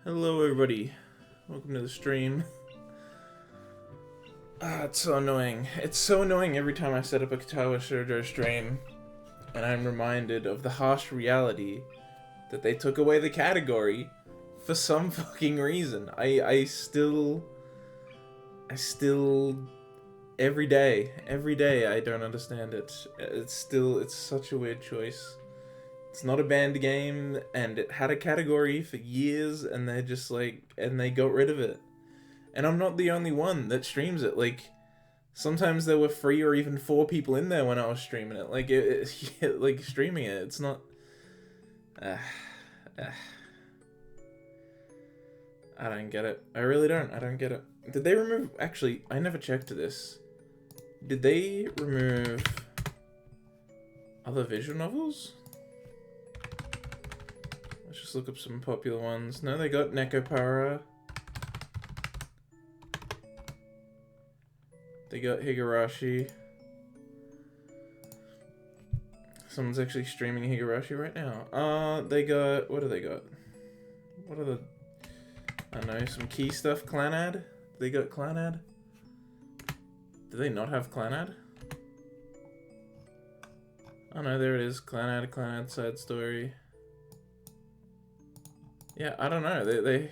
Hello everybody, welcome to the stream. It's so annoying. It's so annoying every time I set up a Katawa Shoujo stream and I'm reminded of the harsh reality that they took away the category for some fucking reason. I still every day I don't understand it. It's such a weird choice. It's not a banned game, and it had a category for years, and they're just like, and they got rid of it. And I'm not the only one that streams it. Like, sometimes there were 3 or even 4 people in there when I was streaming it. Like, like streaming it. It's not. I don't get it. I really don't. I don't get it. Did they remove? Actually, I never checked this. Did they remove other visual novels? Let's just look up some popular ones. No, they got Nekopara. They got Higurashi. Someone's actually streaming Higurashi right now. They got... What do they got? What are the... I don't know, some key stuff. Clanad? They got Clanad? Do they not have Clanad? Oh no, there it is. Clanad side story. Yeah, I don't know. Do they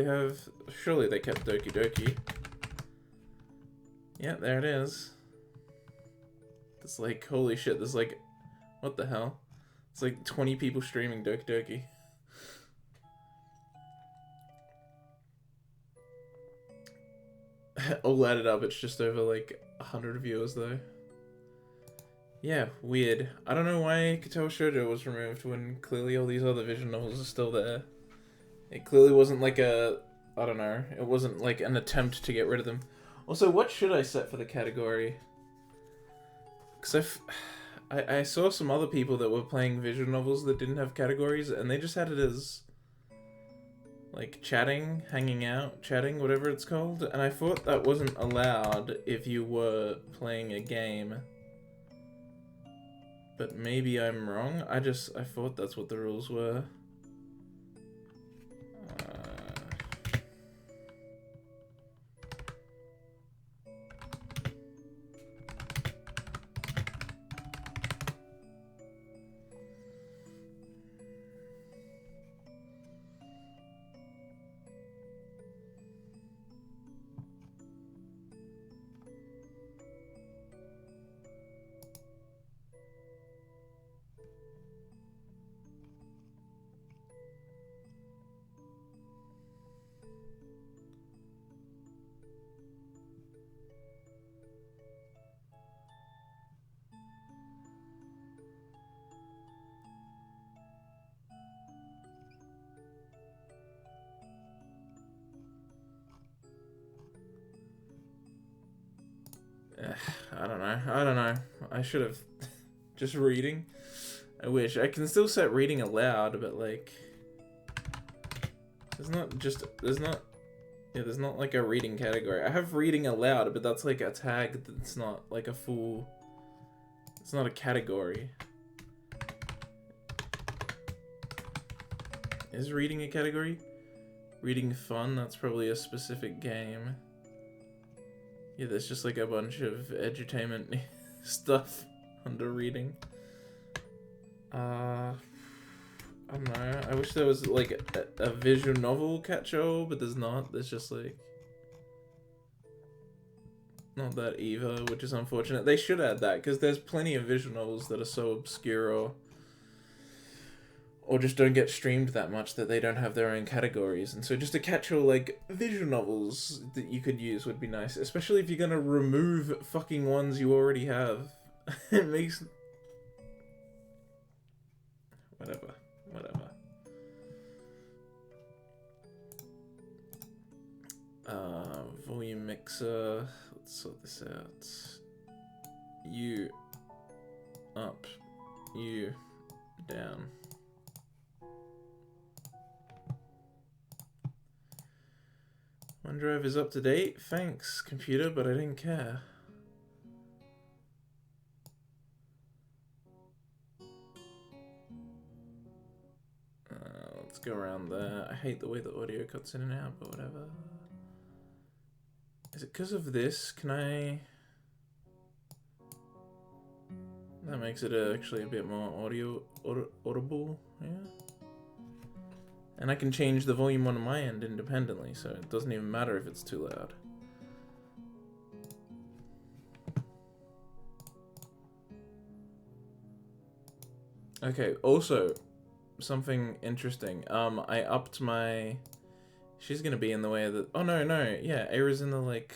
have... Surely they kept Doki Doki. Yeah, there it is. It's like, holy shit, there's like... What the hell? It's like 20 people streaming Doki Doki. All added up, it's just over like 100 viewers though. Yeah, weird. I don't know why Katawa Shoujo was removed when clearly all these other vision novels are still there. It clearly wasn't like a... I don't know. It wasn't like an attempt to get rid of them. Also, what should I set for the category? Because I saw some other people that were playing visual novels that didn't have categories, and they just had it as... like, chatting, hanging out, chatting, whatever it's called. And I thought that wasn't allowed if you were playing a game. But maybe I'm wrong. I thought that's what the rules were. I don't know. I should have... just reading? I wish. I can still set reading aloud, but like... There's not like a reading category. I have reading aloud, but that's like a tag that's not like a full... It's not a category. Is reading a category? Reading fun? That's probably a specific game. Yeah, there's just like a bunch of edutainment stuff under reading. I don't know. I wish there was like a visual novel catch-all, but there's not. There's just like... Not that either, which is unfortunate. They should add that, because there's plenty of visual novels that are so obscure or just don't get streamed that much that they don't have their own categories. And so just a catch-all, like, visual novels that you could use would be nice. Especially if you're gonna remove fucking ones you already have. It makes... Whatever. Volume mixer. Let's sort this out. You. Up. You. Down. OneDrive is up to date. Thanks, computer, but I didn't care. Let's go around there. I hate the way the audio cuts in and out, but whatever. Is it because of this? Can I... That makes it actually a bit more audible, yeah. And I can change the volume on my end independently, so it doesn't even matter if it's too loud. Okay, also, something interesting. I upped my... She's gonna be in the way of the... Oh, no, yeah, Eira's in the, like...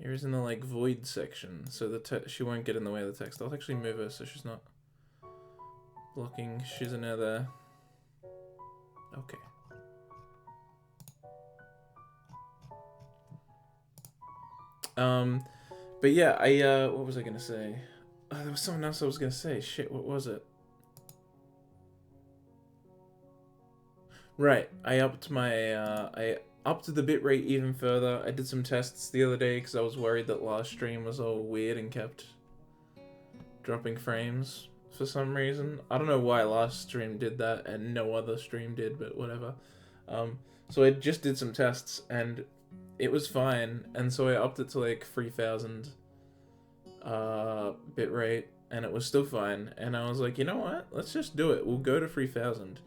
Eira's in the, like, void section, so she won't get in the way of the text. I'll actually move her so she's not blocking Shizune there. Okay. But yeah, what was I gonna say? Oh, there was something else I was gonna say. Shit, what was it? Right, I upped the bitrate even further. I did some tests the other day because I was worried that last stream was all weird and kept dropping frames for some reason. I don't know why last stream did that and no other stream did, but whatever. So I just did some tests and it was fine, and so I upped it to like 3000 bitrate, and it was still fine. And I was like, you know what? Let's just do it. We'll go to 3000.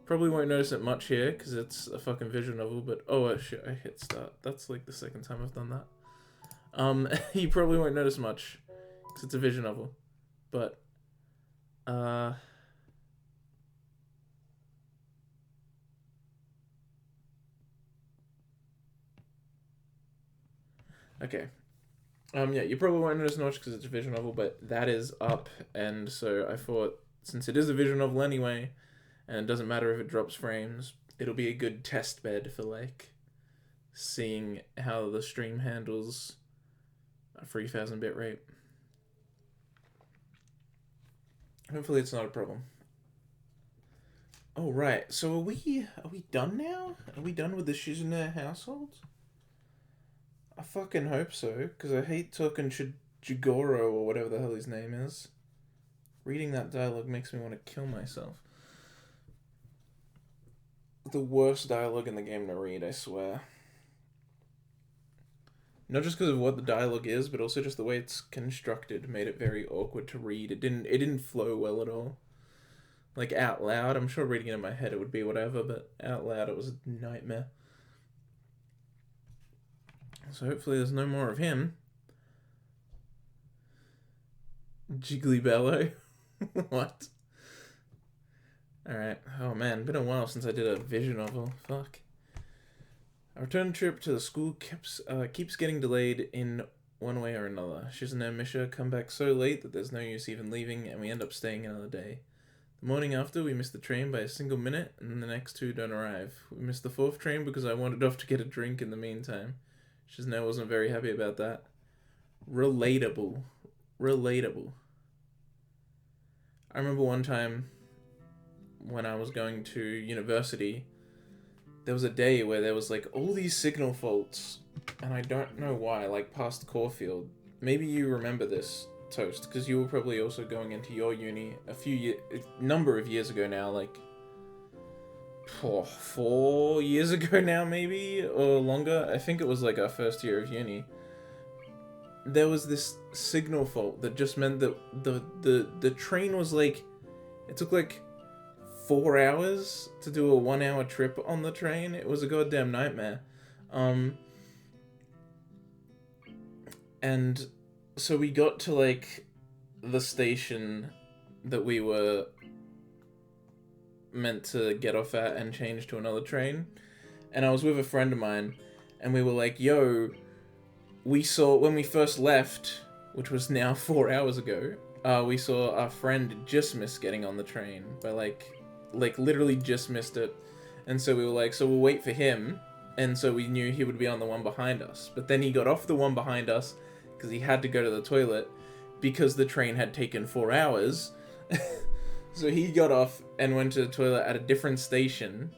Probably won't notice it much here because it's a fucking visual novel, but oh shit, I hit start. That's like the second time I've done that. You probably won't notice much because it's a visual novel, but okay. Yeah, you probably won't notice much because it's a visual novel, but that is up, and so I thought, since it is a visual novel anyway, and it doesn't matter if it drops frames, it'll be a good test bed for, like, seeing how the stream handles a 3000 bit rate. Hopefully it's not a problem. Oh, right. So are we done now? Are we done with the Shizune household? I fucking hope so, because I hate talking Jigoro or whatever the hell his name is. Reading that dialogue makes me want to kill myself. The worst dialogue in the game to read, I swear. Not just because of what the dialogue is, but also just the way it's constructed made it very awkward to read. It didn't flow well at all. Like, out loud, I'm sure reading it in my head it would be whatever, but out loud it was a nightmare. So hopefully there's no more of him. Jiggly-bello. What? Alright. Oh man, been a while since I did a visual novel. Fuck. Our return trip to the school keeps getting delayed in one way or another. Shizune and Misha come back so late that there's no use even leaving, and we end up staying another day. The morning after, we miss the train by a single minute, and the next two don't arrive. We missed the fourth train because I wandered off to get a drink in the meantime. Shizune wasn't very happy about that. Relatable. I remember one time when I was going to university, there was a day where there was like all these signal faults, and I don't know why, like past Caulfield. Maybe you remember this, Toast, because you were probably also going into your uni a number of years ago now, like 4 years ago now, maybe, or longer. I think it was like our first year of uni. There was this signal fault that just meant that the train was like, it took like 4 hours to do a 1 hour trip on the train. It was a goddamn nightmare. And so we got to like the station that we were meant to get off at and change to another train, and I was with a friend of mine, and we were like, yo, we saw when we first left, which was now 4 hours ago, we saw our friend just miss getting on the train by like literally just missed it. And so we were like, so we'll wait for him, and so we knew he would be on the one behind us. But then he got off the one behind us because he had to go to the toilet because the train had taken 4 hours. So he got off and went to the toilet at a different station,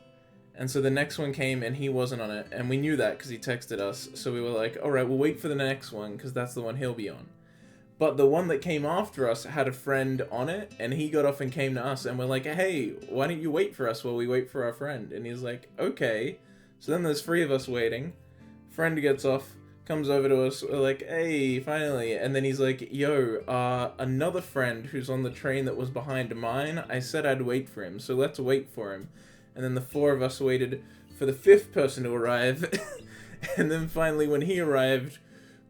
and so the next one came and he wasn't on it, and we knew that because he texted us. So we were like, alright, we'll wait for the next one because that's the one he'll be on. But the one that came after us had a friend on it, and he got off and came to us, and we're like, hey, why don't you wait for us while we wait for our friend? And he's like, okay. So then there's 3 of us waiting. Friend gets off, comes over to us, we're like, hey, finally. And then he's like, yo, another friend who's on the train that was behind mine, I said I'd wait for him, so let's wait for him. And then the 4 of us waited for the 5th person to arrive. And then finally, when he arrived,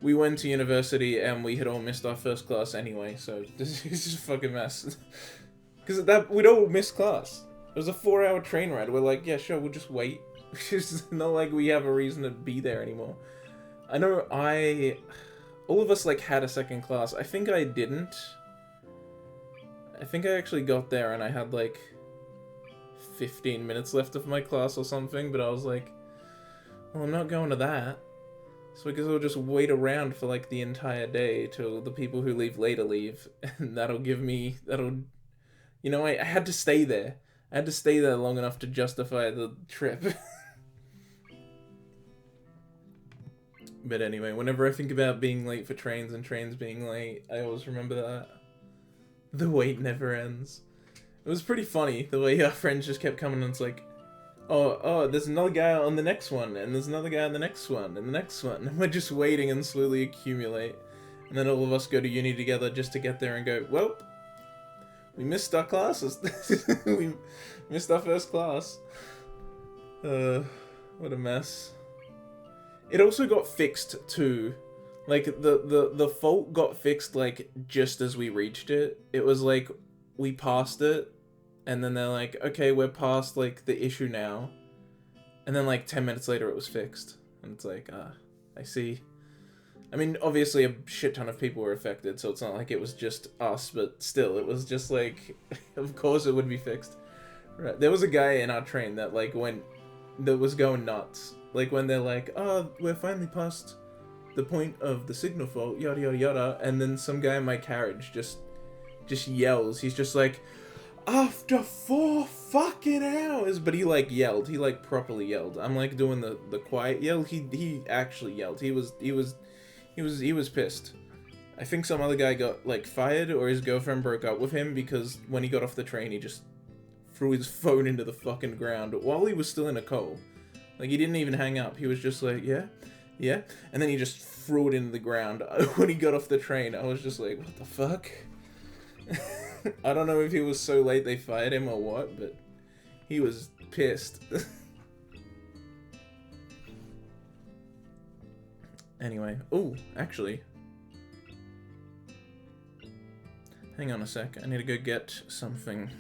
we went to university and we had all missed our first class anyway, so this is just a fucking mess. Because we'd all missed class. It was a 4-hour train ride. We're like, yeah, sure, we'll just wait. It's not like we have a reason to be there anymore. I know all of us, like, had a second class. I think I didn't. I think I actually got there and I had, like, 15 minutes left of my class or something, but I was like, well, I'm not going to that. So I guess I'll just wait around for, like, the entire day till the people who leave later leave. And that'll... You know, I had to stay there. I had to stay there long enough to justify the trip. But anyway, whenever I think about being late for trains and trains being late, I always remember that. The wait never ends. It was pretty funny, the way our friends just kept coming and it's like, oh, there's another guy on the next one, and there's another guy on the next one, and the next one. And we're just waiting and slowly accumulate. And then all of us go to uni together just to get there and go, well, we missed our classes. We missed our first class. What a mess. It also got fixed too. Like, the fault got fixed, like, just as we reached it. It was like, we passed it, and then they're like, okay, we're past, like, the issue now. And then, like, 10 minutes later it was fixed. And it's like, I see. I mean, obviously a shit ton of people were affected, so it's not like it was just us, but still, it was just like, of course it would be fixed. Right. There was a guy in our train that, like, that was going nuts. Like, when they're like, oh, we're finally past the point of the signal fault, yada yada yada, and then some guy in my carriage just yells. He's just like, after 4 fucking hours, but he, like, yelled. He, like, properly yelled. I'm, like, doing the quiet yell. He actually yelled. He was pissed. I think some other guy got, like, fired, or his girlfriend broke up with him because when he got off the train, he just threw his phone into the fucking ground while he was still in a coal. Like, he didn't even hang up. He was just like, yeah, and then he just threw it into the ground. When he got off the train, I was just like, what the fuck? I don't know if he was so late they fired him or what, but he was pissed. Anyway, oh, actually, hang on a sec, I need to go get something.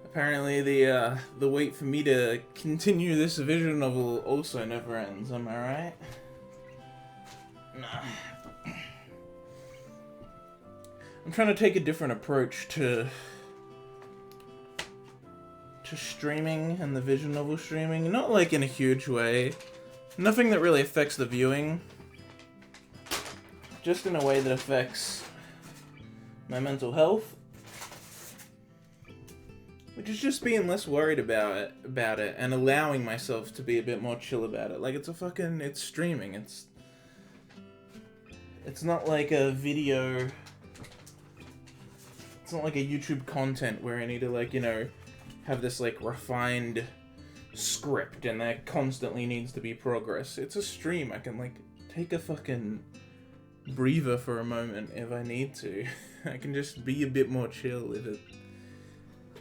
Apparently the wait for me to continue this visual novel also never ends, am I right? Nah. I'm trying to take a different approach to to streaming and the visual novel streaming. Not like in a huge way. Nothing that really affects the viewing. Just in a way that affects my mental health. Which is just being less worried about it and allowing myself to be a bit more chill about it. Like, it's streaming. It's not like a video. It's not like a YouTube content where I need to, like, you know, have this, like, refined script and that constantly needs to be progress. It's a stream. I can, like, take a fucking breather for a moment if I need to. I can just be a bit more chill with it.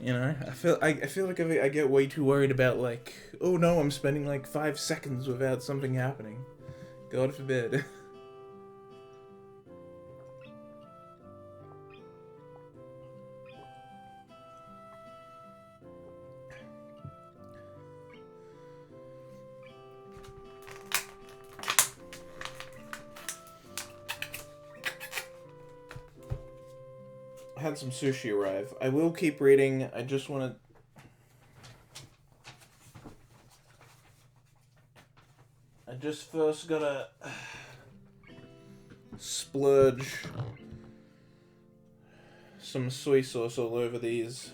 You know, I feel like I get way too worried about, like, oh no, I'm spending like 5 seconds without something happening. God forbid. Had some sushi arrive. I will keep reading. I just want to... I just first gotta splurge some soy sauce all over these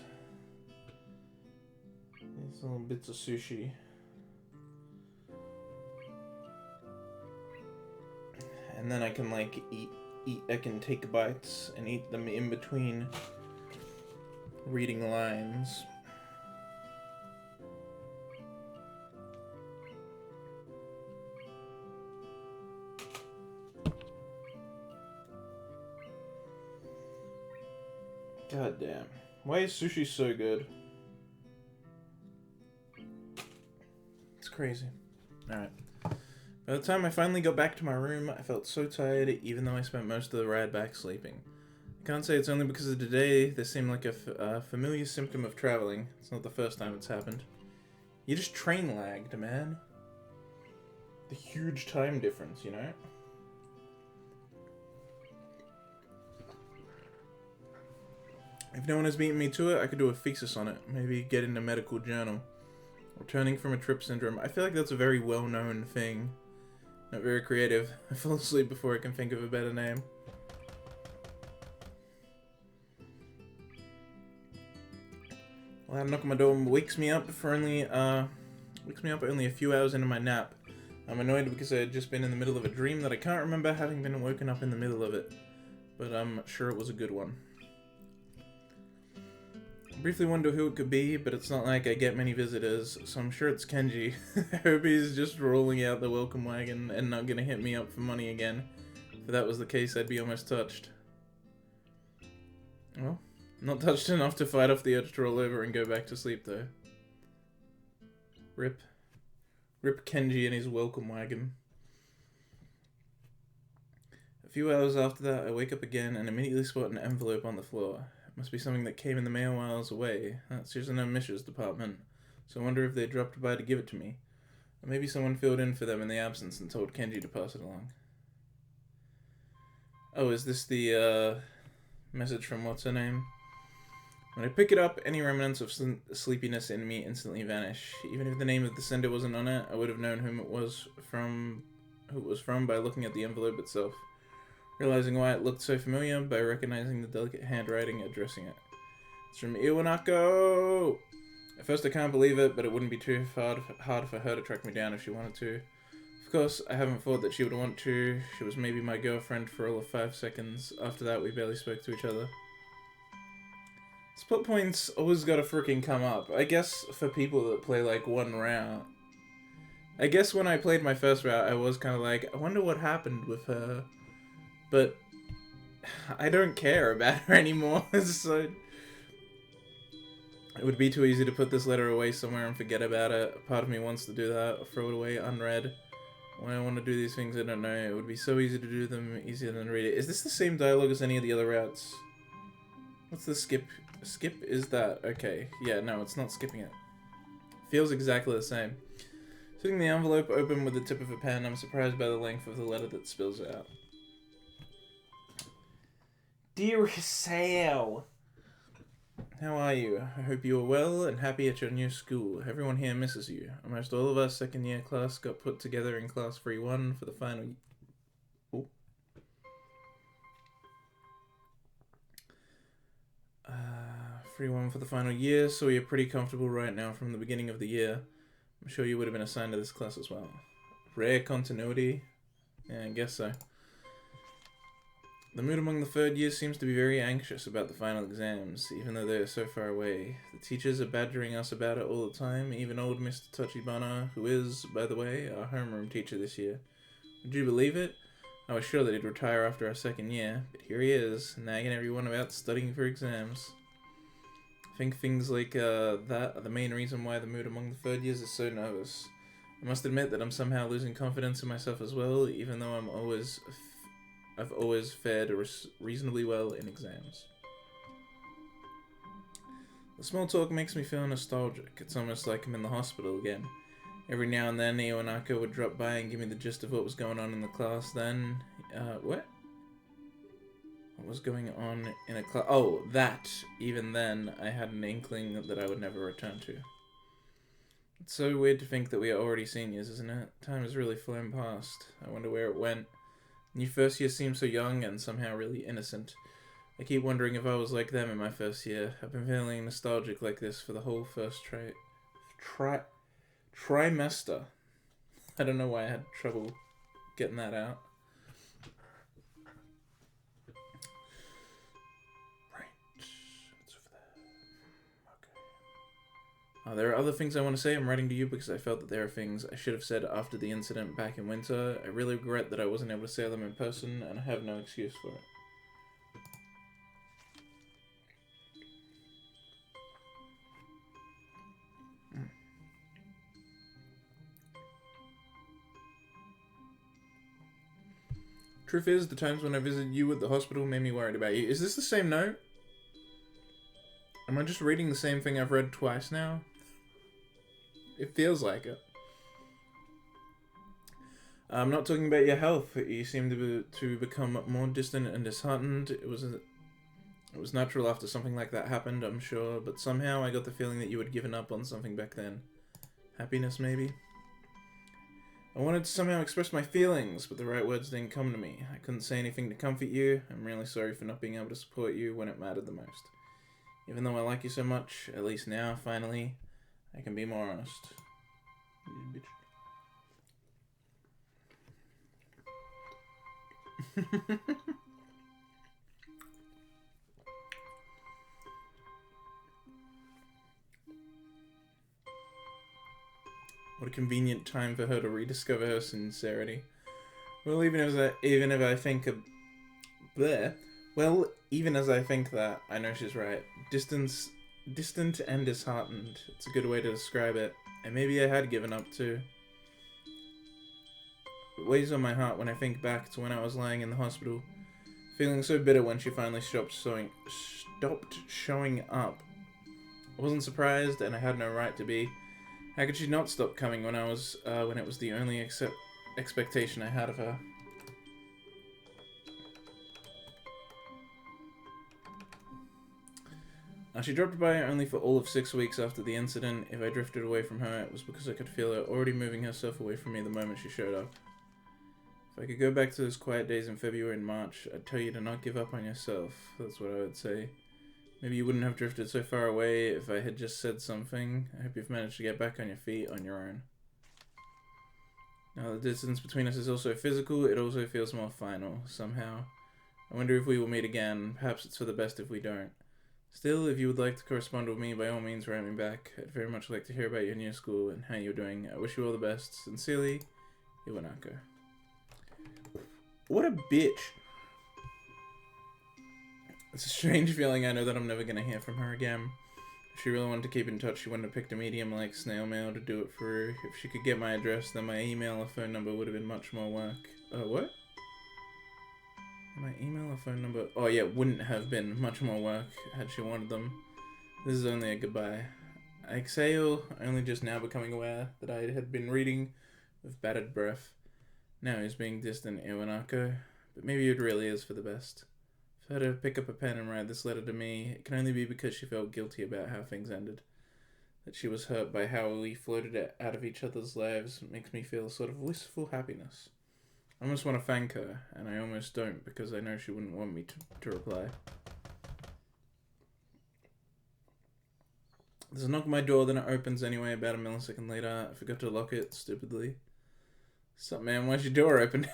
little bits of sushi. And then I can, like, I can take bites and eat them in between reading lines. God damn. Why is sushi so good? It's crazy. Alright. By the time I finally got back to my room, I felt so tired, even though I spent most of the ride back sleeping. I can't say it's only because of today. This seemed like a familiar symptom of traveling. It's not the first time it's happened. You just train lagged, man. The huge time difference, you know? If no one has beaten me to it, I could do a thesis on it. Maybe get in a medical journal. Returning from a trip syndrome. I feel like that's a very well-known thing. Not very creative. I fall asleep before I can think of a better name. Well, a knock on my door wakes me up only a few hours into my nap. I'm annoyed because I had just been in the middle of a dream that I can't remember having been woken up in the middle of it. But I'm sure it was a good one. I briefly wonder who it could be, but it's not like I get many visitors, so I'm sure it's Kenji. I hope he's just rolling out the welcome wagon and not gonna hit me up for money again. If that was the case, I'd be almost touched. Well, not touched enough to fight off the urge to roll over and go back to sleep, though. Rip. Rip Kenji and his welcome wagon. A few hours after that, I wake up again and immediately spot an envelope on the floor. Must be something that came in the mail while I was away. That's Shizune and Mishra's department, so I wonder if they dropped by to give it to me. Or maybe someone filled in for them in the absence and told Kenji to pass it along. Oh, is this the, message from what's-her-name? When I pick it up, any remnants of sleepiness in me instantly vanish. Even if the name of the sender wasn't on it, I would have known who it was from by looking at the envelope itself. Realizing why it looked so familiar by recognizing the delicate handwriting addressing it. It's from Iwanako! At first I can't believe it, but it wouldn't be too hard for her to track me down if she wanted to. Of course, I haven't thought that she would want to. She was maybe my girlfriend for all of 5 seconds. After that, we barely spoke to each other. Split points always gotta freaking come up. I guess for people that play like one route. I guess when I played my first route, I was kind of like, I wonder what happened with her. But I don't care about her anymore, so it would be too easy to put this letter away somewhere and forget about it. Part of me wants to do that, or throw it away unread. When I want to do these things, I don't know. It would be so easy to do them, easier than read it. Is this the same dialogue as any of the other routes? What's the skip? Skip is that? Okay. Yeah, no, it's not skipping it. Feels exactly the same. Sitting the envelope open with the tip of a pen, I'm surprised by the length of the letter that spills out. Dear Sal, How are you? I hope you are well and happy at your new school. Everyone here misses you. Almost all of our second year class got put together in class 3-1 for the final... Oh. 3-1 for the final year, so you're pretty comfortable right now from the beginning of the year. I'm sure you would have been assigned to this class as well. Rare continuity? Yeah, I guess so. The mood among the third years seems to be very anxious about the final exams, even though they are so far away. The teachers are badgering us about it all the time, even old Mr. Tachibana, who is, by the way, our homeroom teacher this year. Would you believe it? I was sure that he'd retire after our second year, but here he is, nagging everyone about studying for exams. I think things like that are the main reason why the mood among the third years is so nervous. I must admit that I'm somehow losing confidence in myself as well, even though I've always fared reasonably well in exams. The small talk makes me feel nostalgic. It's almost like I'm in the hospital again. Every now and then, Iwanaka would drop by and give me the gist of what was going on in the class. Then, what? What was going on in a class? Oh, that. Even then, I had an inkling that I would never return to. It's so weird to think that we are already seniors, isn't it? Time has really flown past. I wonder where it went. New first year seems so young and somehow really innocent. I keep wondering if I was like them in my first year. I've been feeling nostalgic like this for the whole first trimester. I don't know why I had trouble getting that out. Right. What's over there? Okay. There are other things I want to say. I'm writing to you because I felt that there are things I should have said after the incident back in winter. I really regret that I wasn't able to say them in person, and I have no excuse for it. Truth is, the times when I visited you at the hospital made me worried about you. Is this the same note? Am I just reading the same thing I've read twice now? It feels like it. I'm not talking about your health. You seem to become more distant and disheartened. It was natural after something like that happened, I'm sure, but somehow I got the feeling that you had given up on something back then. Happiness, maybe? I wanted to somehow express my feelings, but the right words didn't come to me. I couldn't say anything to comfort you. I'm really sorry for not being able to support you when it mattered the most. Even though I like you so much, at least now, finally, I can be more honest. What a convenient time for her to rediscover her sincerity. Well, even as I think even as I think that, I know she's right. Distant and disheartened. It's a good way to describe it. And maybe I had given up too. It weighs on my heart when I think back to when I was lying in the hospital, feeling so bitter when she finally stopped showing up. I wasn't surprised, and I had no right to be. How could she not stop coming when when it was the only expectation I had of her? She dropped by only for all of 6 weeks after the incident. If I drifted away from her, it was because I could feel her already moving herself away from me the moment she showed up. If I could go back to those quiet days in February and March, I'd tell you to not give up on yourself. That's what I would say. Maybe you wouldn't have drifted so far away if I had just said something. I hope you've managed to get back on your feet on your own. Now the distance between us is also physical, it also feels more final, somehow. I wonder if we will meet again. Perhaps it's for the best if we don't. Still, if you would like to correspond with me, by all means write me back. I'd very much like to hear about your new school and how you're doing. I wish you all the best. Sincerely, Iwanaka. What a bitch. It's a strange feeling. I know that I'm never going to hear from her again. If she really wanted to keep in touch, she wouldn't have picked a medium like snail mail to do it for her. If she could get my address, then my email or phone number would have been much more work. What? My email or phone number? Oh yeah, wouldn't have been much more work had she wanted them. This is only a goodbye. I exhale, only just now becoming aware that I had been reading with bated breath. Now he's being distant, Iwanako. But maybe it really is for the best. For her to pick up a pen and write this letter to me, it can only be because she felt guilty about how things ended. That she was hurt by how we floated out of each other's lives makes me feel a sort of wistful happiness. I almost want to thank her, and I almost don't because I know she wouldn't want me to reply. There's a knock at my door, then it opens anyway about a millisecond later. I forgot to lock it, stupidly. Sup, man? Why's your door open?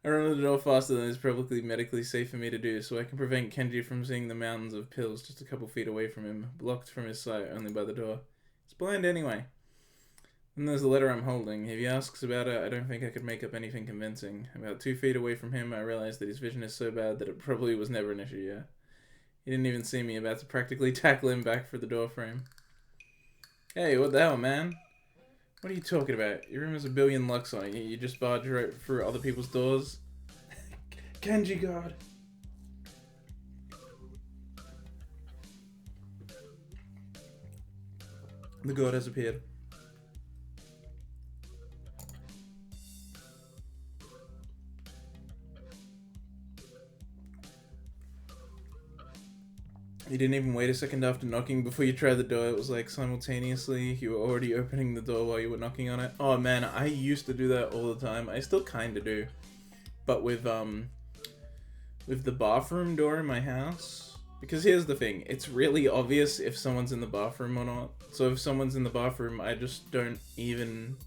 I run to the door faster than is probably medically safe for me to do, so I can prevent Kenji from seeing the mountains of pills just a couple feet away from him, blocked from his sight only by the door. He's blind anyway. Then there's the letter I'm holding. If he asks about it, I don't think I could make up anything convincing. About 2 feet away from him, I realize that his vision is so bad that it probably was never an issue yet. He didn't even see me, about to practically tackle him back for the door frame. Hey, what the hell, man? What are you talking about? Your room has a billion locks on it. You just barge right through other people's doors? Kenji God. The god has appeared. You didn't even wait a second after knocking before you tried the door. It was like simultaneously you were already opening the door while you were knocking on it. Oh man, I used to do that all the time. I still kind of do, but with the bathroom door in my house. Because here's the thing, it's really obvious if someone's in the bathroom or not. So if someone's in the bathroom, I just don't even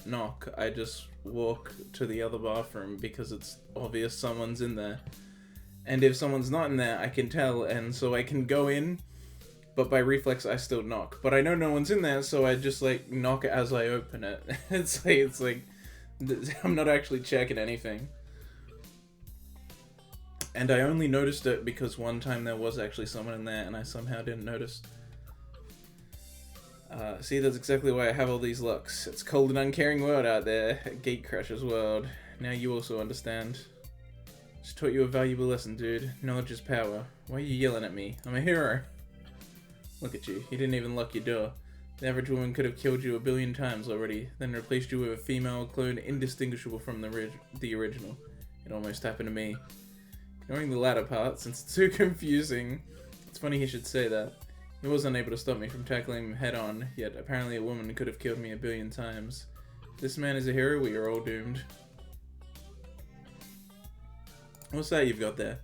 knock. I just walk to the other bathroom because it's obvious someone's in there. And if someone's not in there, I can tell, and so I can go in, but by reflex I still knock. But I know no one's in there, so I just like knock as I open it. It's like I'm not actually checking anything. And I only noticed it because one time there was actually someone in there, and I somehow didn't notice. See, that's exactly why I have all these locks. It's cold and uncaring world out there, a gatecrasher's world. Now you also understand. Just taught you a valuable lesson, dude. Knowledge is power. Why are you yelling at me? I'm a hero. Look at you. You didn't even lock your door. The average woman could have killed you a billion times already, then replaced you with a female clone indistinguishable from the original. It almost happened to me. Ignoring the latter part, since it's too confusing. It's funny he should say that. He was unable to stop me from tackling him head on, yet apparently a woman could have killed me a billion times. If this man is a hero, we are all doomed. What's that you've got there?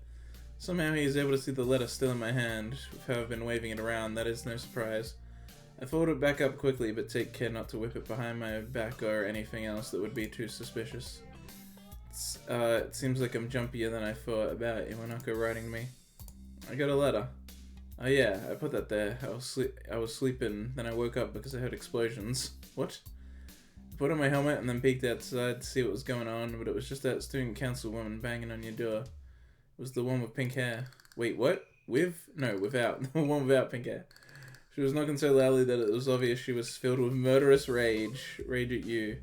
Somehow he is able to see the letter still in my hand, with how I've been waving it around. That is no surprise. I fold it back up quickly, but take care not to whip it behind my back or anything else that would be too suspicious. It seems like I'm jumpier than I thought about Iwanaka writing me. I got a letter. Oh yeah, I put that there. I was sleeping, then I woke up because I heard explosions. What? I put on my helmet and then peeked outside to see what was going on, but it was just that student council woman banging on your door. It was the one with pink hair. Wait, what? With? No, without. The one without pink hair. She was knocking so loudly that it was obvious she was filled with murderous rage. Rage at you.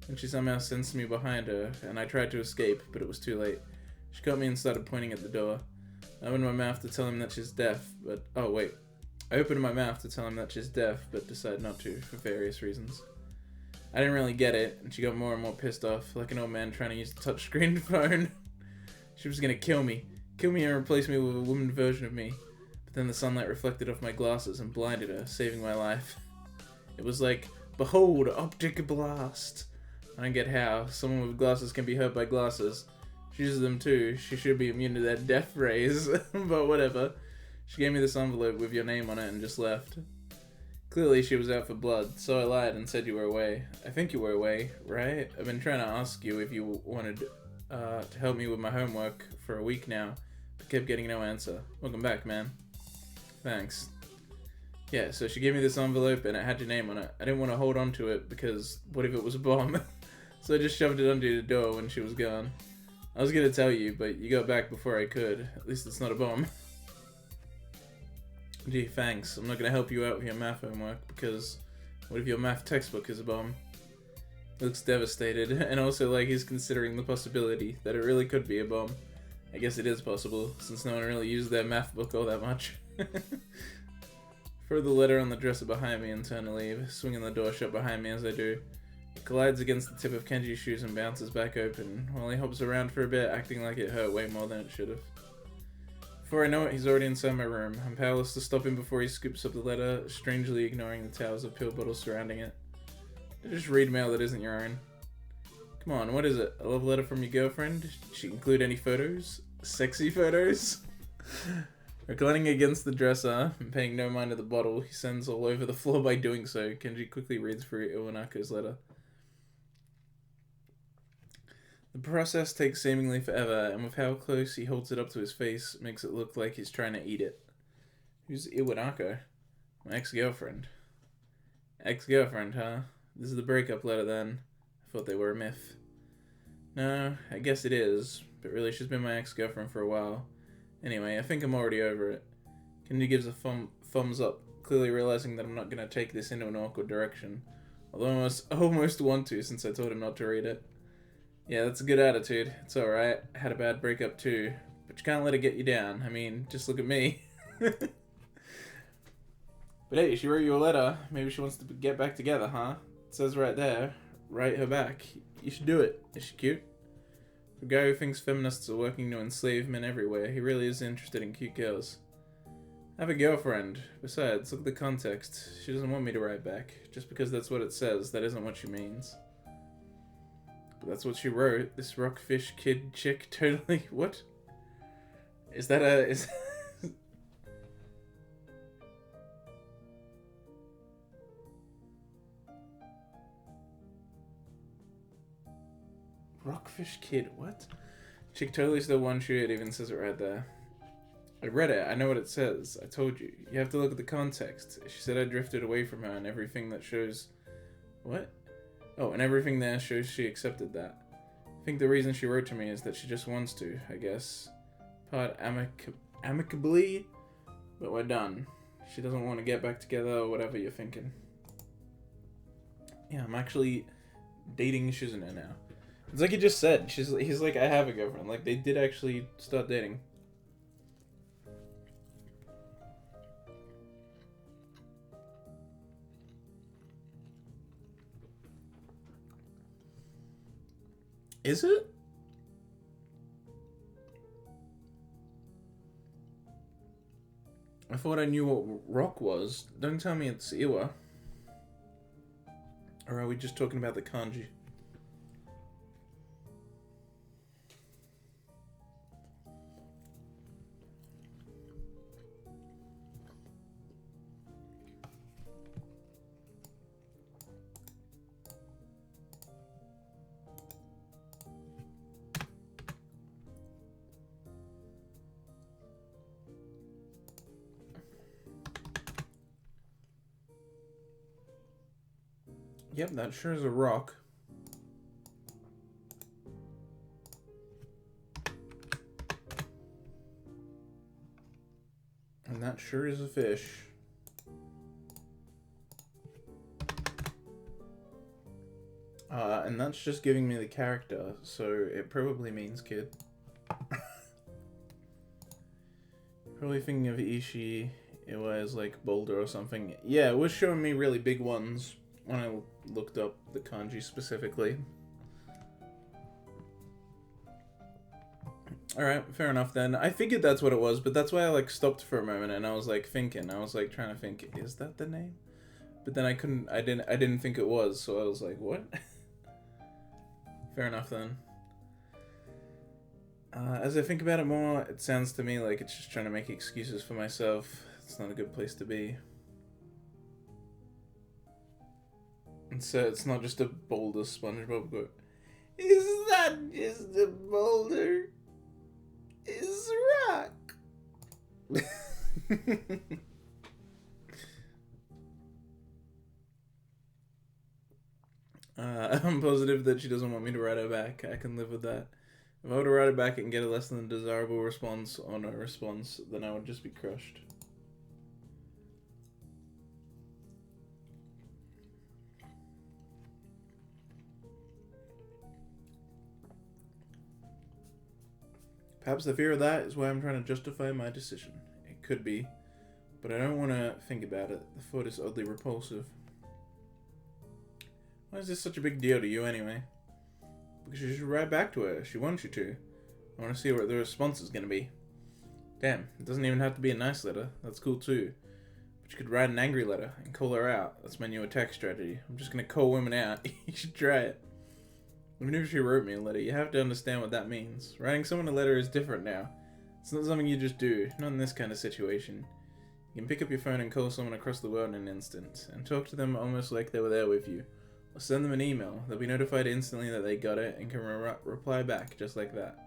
And she somehow sensed me behind her, and I tried to escape, but it was too late. She caught me and started pointing at the door. I opened my mouth to tell him that she's deaf, but... Oh, wait. I opened my mouth to tell him that she's deaf, but decided not to, for various reasons. I didn't really get it, and she got more and more pissed off, like an old man trying to use a touchscreen phone. She was gonna kill me. Kill me and replace me with a woman version of me. But then the sunlight reflected off my glasses and blinded her, saving my life. It was like, behold, optic blast. I don't get how. Someone with glasses can be hurt by glasses. She uses them too. She should be immune to their death rays. But whatever. She gave me this envelope with your name on it and just left. Clearly she was out for blood, so I lied and said you were away. I think you were away, right? I've been trying to ask you if you wanted to help me with my homework for a week now, but kept getting no answer. Welcome back, man. Thanks. Yeah, so she gave me this envelope and it had your name on it. I didn't want to hold on to it because what if it was a bomb? So I just shoved it under the door when she was gone. I was gonna tell you, but you got back before I could. At least it's not a bomb. Gee, thanks. I'm not gonna help you out with your math homework because what if your math textbook is a bomb? He looks devastated, and also like he's considering the possibility that it really could be a bomb. I guess it is possible, since no one really used their math book all that much. Throw the letter on the dresser behind me and turn to leave, swinging the door shut behind me as I do. It collides against the tip of Kenji's shoes and bounces back open, while he hops around for a bit, acting like it hurt way more than it should have. Before I know it, he's already inside my room. I'm powerless to stop him before he scoops up the letter, strangely ignoring the towers of pill bottles surrounding it. Just read mail that isn't your own. Come on, what is it? A love letter from your girlfriend? Did she include any photos? Sexy photos? Reclining against the dresser and paying no mind to the bottle he sends all over the floor by doing so, Kenji quickly reads through Iwanako's letter. The process takes seemingly forever, and with how close he holds it up to his face, makes it look like he's trying to eat it. Who's Iwanako? My ex-girlfriend. Ex-girlfriend, huh? This is the breakup letter then. I thought they were a myth. No, I guess it is, but really she's been my ex-girlfriend for a while. Anyway, I think I'm already over it. Kenji gives a thumbs up, clearly realizing that I'm not going to take this into an awkward direction. Although I almost want to, since I told him not to read it. Yeah, that's a good attitude. It's alright. I had a bad breakup too. But you can't let it get you down. I mean, just look at me. But hey, she wrote you a letter. Maybe she wants to get back together, huh? It says right there. Write her back. You should do it. Is she cute? For a guy who thinks feminists are working to enslave men everywhere, he really is interested in cute girls. I have a girlfriend. Besides, look at the context. She doesn't want me to write back. Just because that's what it says, that isn't what she means. But that's what she wrote. This rockfish kid chick totally... What? Is that a... Is... Rockfish kid, what? Chick totally still wants you, it even says it right there. I read it, I know what it says. I told you. You have to look at the context. She said I drifted away from her and everything that shows... What? Oh, and everything there shows she accepted that. I think the reason she wrote to me is that she just wants to, I guess. Part amicably, but we're done. She doesn't want to get back together or whatever you're thinking. Yeah, I'm actually dating Shizune now. It's like he just said. He's like, I have a girlfriend. Like, they did actually start dating. Is it? I thought I knew what rock was. Don't tell me it's Iwa. Or are we just talking about the kanji? Yep, that sure is a rock. And that sure is a fish. And that's just giving me the character, so it probably means kid. Probably thinking of Ishii, it was like Boulder or something. Yeah, it was showing me really big ones when I looked up the kanji specifically. Alright, fair enough then. I figured that's what it was, but that's why I like stopped for a moment and I was like thinking. I was like trying to think, is that the name? But then I didn't think it was, so I was like, what? Fair enough then. As I think about it more, it sounds to me like it's just trying to make excuses for myself. It's not a good place to be. And so it's not just a boulder SpongeBob go, is that just a boulder? It's a rock. I'm positive that she doesn't want me to write her back. I can live with that. If I were to write it back and get a less than desirable response or no response, then I would just be crushed. Perhaps the fear of that is why I'm trying to justify my decision. It could be, but I don't want to think about it. The thought is oddly repulsive. Why is this such a big deal to you anyway? Because you should write back to her. She wants you to. I want to see what the response is going to be. Damn, it doesn't even have to be a nice letter. That's cool too. But you could write an angry letter and call her out. That's my new attack strategy. I'm just gonna call women out. You should try it. Even if she wrote me a letter, you have to understand what that means. Writing someone a letter is different now. It's not something you just do, not in this kind of situation. You can pick up your phone and call someone across the world in an instant, and talk to them almost like they were there with you. Or send them an email. They'll be notified instantly that they got it and can reply back just like that.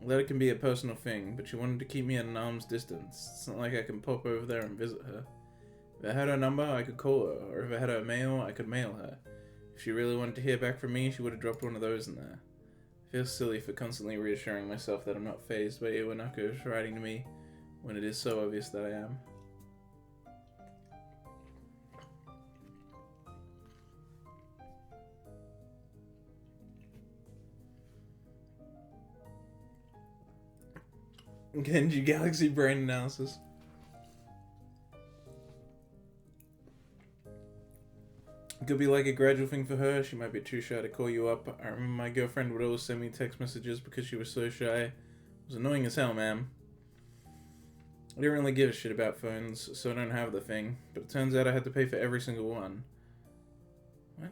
A letter can be a personal thing, but she wanted to keep me at an arm's distance. It's not like I can pop over there and visit her. If I had her number, I could call her, or if I had her mail, I could mail her. If she really wanted to hear back from me, she would have dropped one of those in there. I feel silly for constantly reassuring myself that I'm not fazed by Iwanako's writing to me, when it is so obvious that I am. Genji Galaxy Brain Analysis. It could be like a gradual thing for her. She might be too shy to call you up. I remember my girlfriend would always send me text messages because she was so shy. It was annoying as hell, man. I didn't really give a shit about phones, so I don't have the thing. But it turns out I had to pay for every single one. What?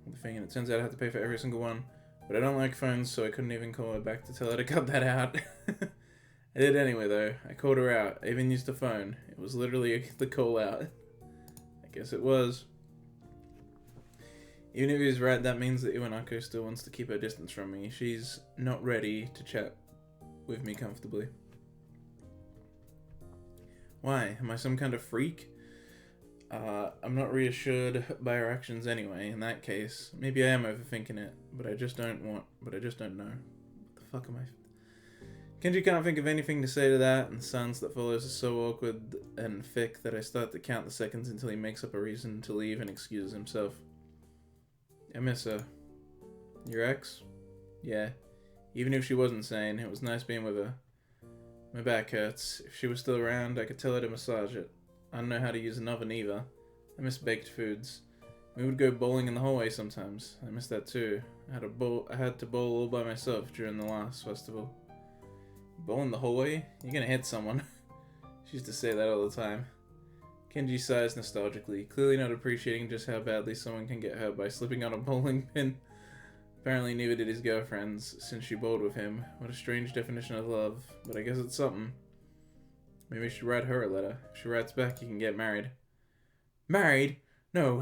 The thing, and it turns out I had to pay for every single one. But I don't like phones, so I couldn't even call her back to tell her to cut that out. I did anyway, though. I called her out. I even used the phone. It was literally the call out. I guess it was. Even if he was right, that means that Iwanako still wants to keep her distance from me. She's not ready to chat with me comfortably. Why? Am I some kind of freak? I'm not reassured by her actions anyway. In that case, maybe I am overthinking it, but I just don't know. What the fuck am I? Kenji can't think of anything to say to that, and the silence that follows is so awkward and thick that I start to count the seconds until he makes up a reason to leave and excuses himself. I miss her. Your ex? Yeah. Even if she wasn't sane, it was nice being with her. My back hurts. If she was still around, I could tell her to massage it. I don't know how to use an oven either. I miss baked foods. We would go bowling in the hallway sometimes. I miss that too. I had to bowl all by myself during the last festival. Bowl in the hallway? You're gonna hit someone. She used to say that all the time. Kenji sighs nostalgically, clearly not appreciating just how badly someone can get hurt by slipping on a bowling pin. Apparently neither did his girlfriends, since she bowled with him. What a strange definition of love, but I guess it's something. Maybe I should write her a letter. If she writes back, you can get married. Married? No.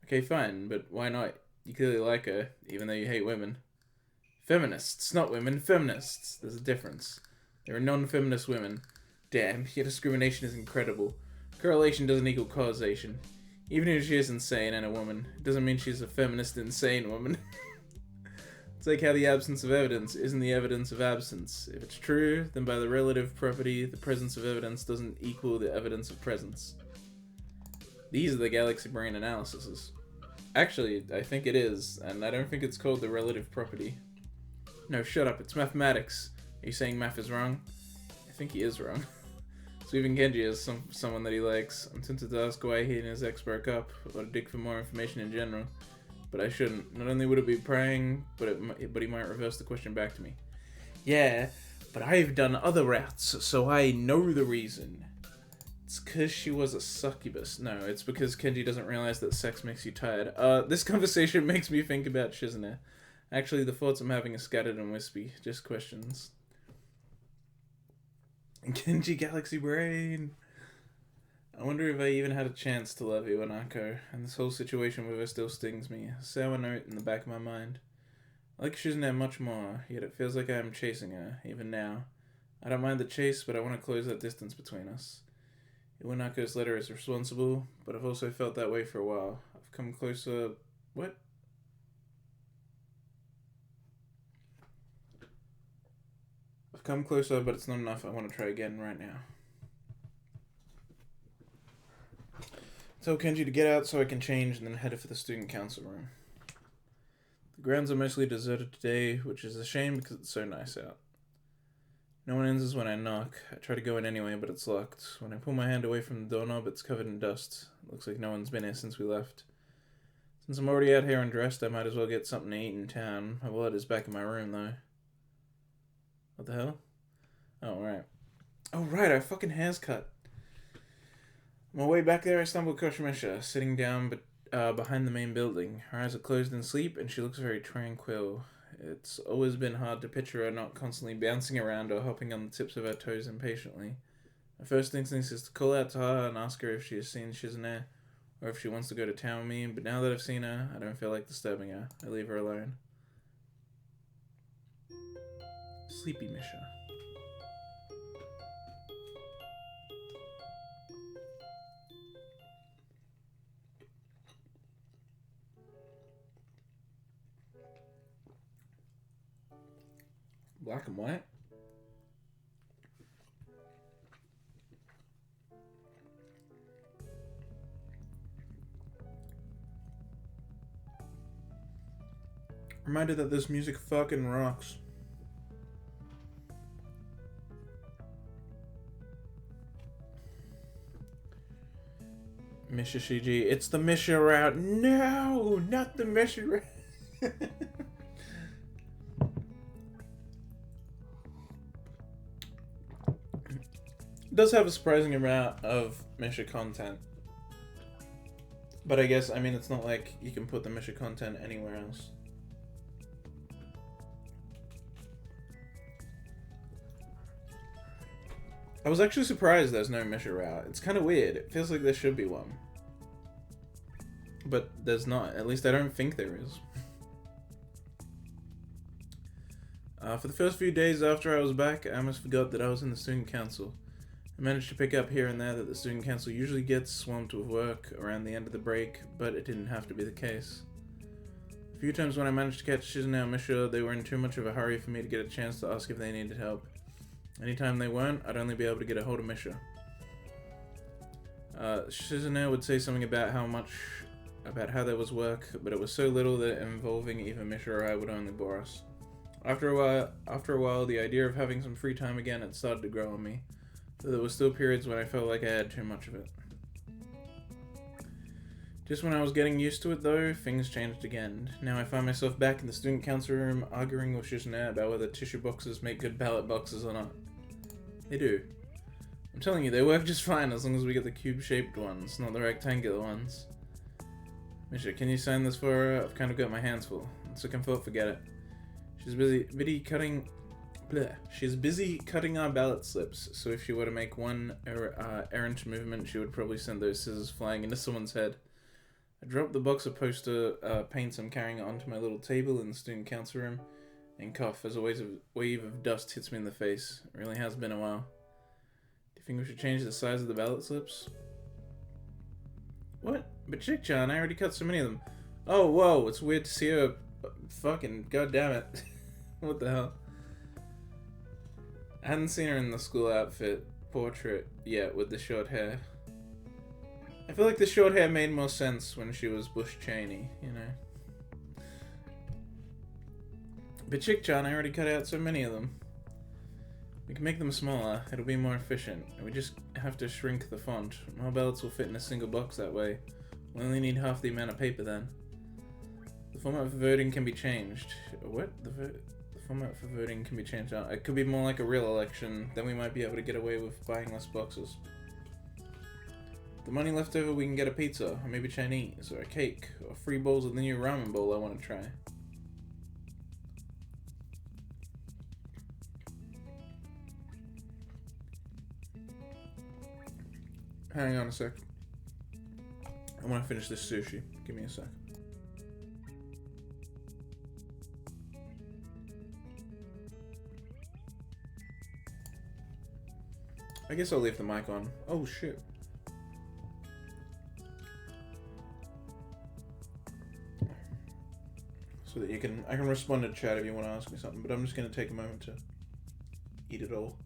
Okay, fine, but why not? You clearly like her, even though you hate women. Feminists, not women, feminists. There's a difference. There are non-feminist women. Damn, your discrimination is incredible. Correlation doesn't equal causation. Even if she is insane and a woman, it doesn't mean she's a feminist insane woman. It's like how the absence of evidence isn't the evidence of absence. If it's true, then by the relative property, the presence of evidence doesn't equal the evidence of presence. These are the galaxy brain analyses. Actually, I think it is, and I don't think it's called the relative property. No, shut up, it's mathematics. Are you saying math is wrong? I think he is wrong. So even Genji is someone that he likes. I'm tempted to ask why he and his ex broke up, or to dig for more information in general. But I shouldn't. Not only would it be prying, but he might reverse the question back to me. Yeah, but I've done other routes, so I know the reason. It's because she was a succubus. No, it's because Kenji doesn't realize that sex makes you tired. This conversation makes me think about Shizune. Actually, the thoughts I'm having are scattered and wispy. Just questions. Genji Galaxy Brain. I wonder if I even had a chance to love Iwanako, and this whole situation with her still stings me. A sour note in the back of my mind. I like Shizune much more, yet it feels like I am chasing her, even now. I don't mind the chase, but I want to close that distance between us. Iwanako's letter is responsible, but I've also felt that way for a while. I've come closer... What? I've come closer, but it's not enough. I want to try again right now. Tell Kenji to get out so I can change and then head for the student council room. The grounds are mostly deserted today, which is a shame because it's so nice out. No one answers when I knock. I try to go in anyway, but it's locked. When I pull my hand away from the doorknob, it's covered in dust. It looks like no one's been here since we left. Since I'm already out here undressed, I might as well get something to eat in town. My wallet is back in my room, though. What the hell? Oh, right. Oh, right, our fucking hair's cut. On my way back there, I stumbled across Misha, sitting down behind the main building. Her eyes are closed in sleep, and she looks very tranquil. It's always been hard to picture her not constantly bouncing around or hopping on the tips of her toes impatiently. My first instinct is to call out to her and ask her if she has seen Shizune, or if she wants to go to town with me, but now that I've seen her, I don't feel like disturbing her. I leave her alone. Sleepy Misha. Black and white? Reminded that this music fucking rocks. Misha Shiji, it's the Misha route. No, not the Misha route. It does have a surprising amount of Misha content. But I guess, I mean, it's not like you can put the Misha content anywhere else. I was actually surprised there's no Misha route. It's kind of weird. It feels like there should be one. But there's not. At least I don't think there is. For the first few days after I was back, I almost forgot that I was in the student council. I managed to pick up here and there that the student council usually gets swamped with work around the end of the break, but it didn't have to be the case. A few times when I managed to catch Shizune and Misha, they were in too much of a hurry for me to get a chance to ask if they needed help. Anytime they weren't, I'd only be able to get a hold of Misha. Shizune would say something about how there was work, but it was so little that involving either Misha or I would only bore us. After a while, the idea of having some free time again had started to grow on me, though there were still periods when I felt like I had too much of it. Just when I was getting used to it, though, things changed again. Now I find myself back in the student council room arguing with Shizune about whether tissue boxes make good ballot boxes or not. They do. I'm telling you, they work just fine as long as we get the cube-shaped ones, not the rectangular ones. Misha, can you sign this for her? I've kind of got my hands full. So can forget it. She's busy cutting our ballot slips, so if she were to make one errant movement, she would probably send those scissors flying into someone's head. I dropped the box of poster paints I'm carrying onto my little table in the student council room and cough as a wave of dust hits me in the face. It really has been a while. Do you think we should change the size of the ballot slips? What? But Chick-chan, I already cut so many of them. Oh, whoa, it's weird to see her. Fucking goddammit. What the hell? I hadn't seen her in the school outfit portrait yet with the short hair. I feel like the short hair made more sense when she was Bush Cheney, you know. But Chick-chan, I already cut out so many of them. We can make them smaller, it'll be more efficient. We just have to shrink the font. More ballots will fit in a single box that way. We only need half the amount of paper then. The format for voting can be changed. What? The format for voting can be changed. It could be more like a real election, then we might be able to get away with buying less boxes. The money left over, we can get a pizza, or maybe Chinese, or a cake, or free bowls of the new ramen bowl I want to try. Hang on a sec. I want to finish this sushi. Give me a sec. I guess I'll leave the mic on. Oh shit. So that I can respond to chat if you want to ask me something, but I'm just going to take a moment to eat it all.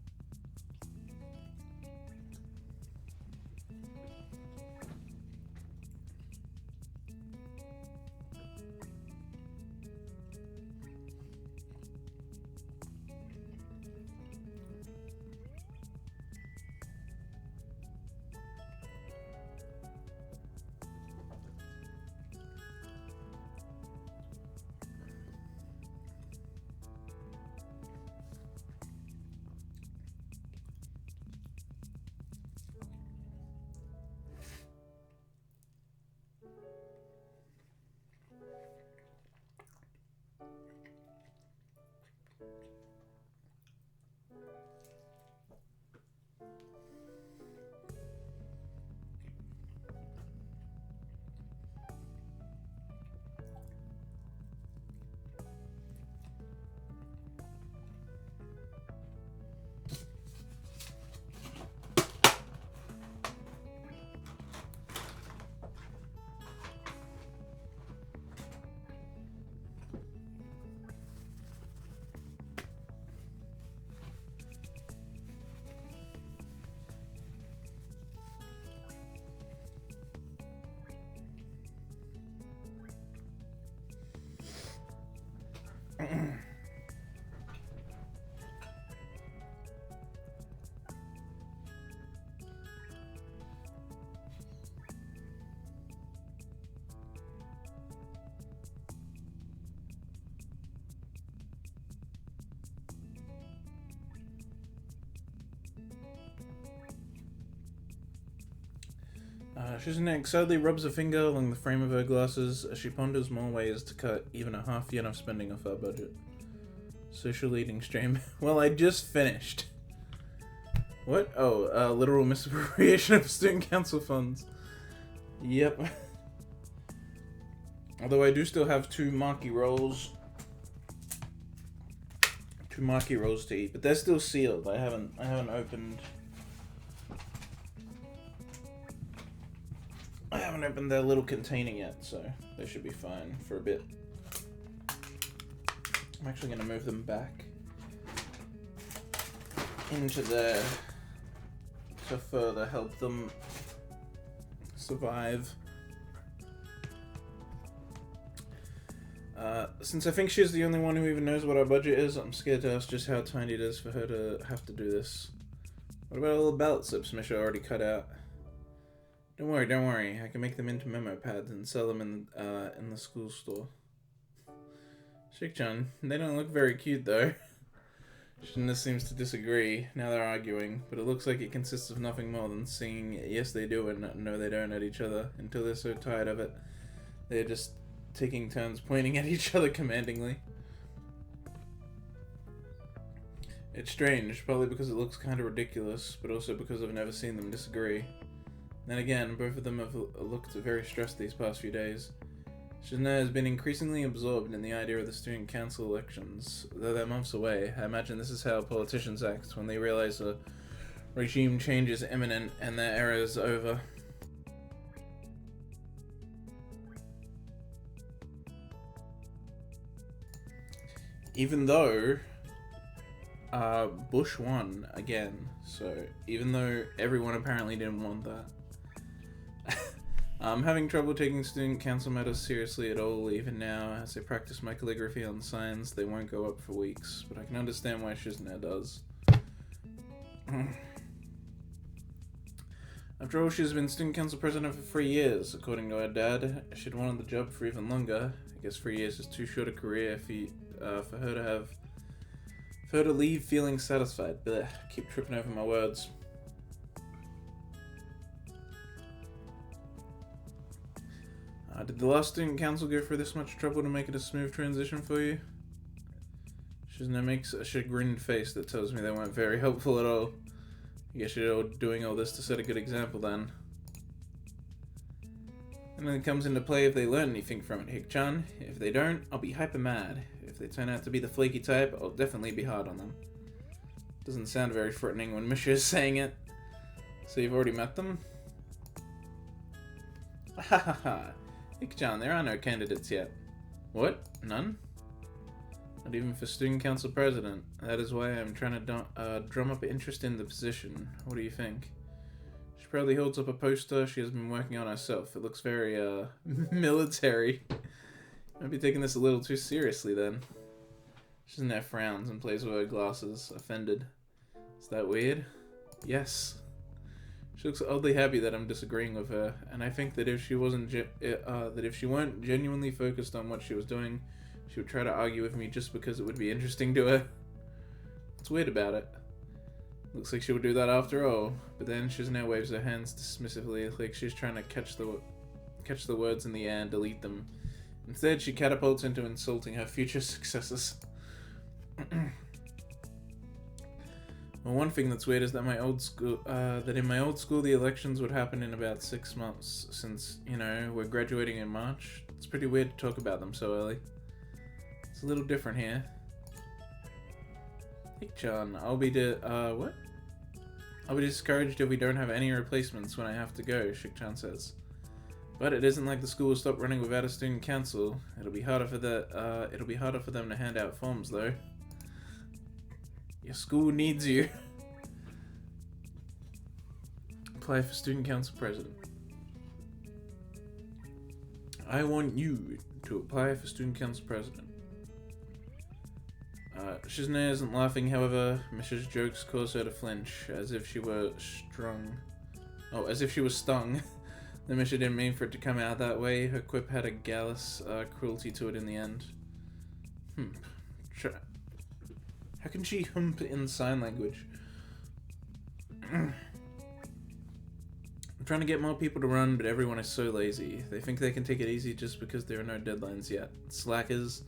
Shizune excitedly rubs a finger along the frame of her glasses as she ponders more ways to cut even a half yen of spending off our budget. Social eating stream. Well, I just finished. What? Oh, literal misappropriation of student council funds. Yep. Although I do still have two maki rolls. Two maki rolls to eat, but they're still sealed. I haven't opened. I haven't opened their little container yet, so they should be fine for a bit. I'm actually going to move them back into there to further help them survive. Since I think she's the only one who even knows what our budget is, I'm scared to ask just how tiny it is for her to have to do this. What about all the ballot slips Misha already cut out? Don't worry. I can make them into memo pads and sell them in the school store. Shik-chan, they don't look very cute though. Shina seems to disagree. Now they're arguing, but it looks like it consists of nothing more than singing yes they do and no they don't at each other until they're so tired of it. They're just taking turns pointing at each other commandingly. It's strange, probably because it looks kind of ridiculous, but also because I've never seen them disagree. Then again, both of them have looked very stressed these past few days. Shizune has been increasingly absorbed in the idea of the student council elections. Though they're months away, I imagine this is how politicians act when they realize a regime change is imminent and their era is over. Even though Bush won again, so even though everyone apparently didn't want that. I'm having trouble taking student council matters seriously at all, even now. As I practice my calligraphy on signs, they won't go up for weeks, but I can understand why Shizune does. After all, she's been student council president for 3 years, according to her dad. She'd wanted the job for even longer. I guess 3 years is too short a career for her to leave feeling satisfied. Blech, keep tripping over my words. Did the last student council go through this much trouble to make it a smooth transition for you? Shizune makes a chagrined face that tells me they weren't very helpful at all. I guess you're doing all this to set a good example then. And then it comes into play if they learn anything from it, Hik-chan. If they don't, I'll be hyper mad. If they turn out to be the flaky type, I'll definitely be hard on them. Doesn't sound very threatening when Misha is saying it. So you've already met them? Ha ha ha. Hik-chan, there are no candidates yet. What? None? Not even for student council president. That is why I'm trying to drum up interest in the position. What do you think? She proudly holds up a poster she has been working on herself. It looks very, military. Might be taking this a little too seriously then. Shizune frowns and plays with her glasses, offended. Is that weird? Yes. She looks oddly happy that I'm disagreeing with her, and I think that if she weren't genuinely focused on what she was doing, she would try to argue with me just because it would be interesting to her. What's weird about it? Looks like she would do that after all, but then Shizune waves her hands dismissively, like she's trying to catch the words in the air and delete them. Instead, she catapults into insulting her future successors. Well, one thing that's weird is that in my old school the elections would happen in about 6 months, since, you know, we're graduating in March. It's pretty weird to talk about them so early. It's a little different here. Hik-chan, I'll be discouraged if we don't have any replacements when I have to go, Shik-chan says. But it isn't like the school will stop running without a student council. It'll be harder for them to hand out forms though. Your school needs you. Apply for student council president. I want you to apply for student council president. Shizune isn't laughing, however. Misha's jokes cause her to flinch, as if she were stung. The Misha didn't mean for it to come out that way. Her quip had a gallous cruelty to it in the end. How can she hump in sign language? I'm trying to get more people to run, but everyone is so lazy. They think they can take it easy just because there are no deadlines yet. Slackers,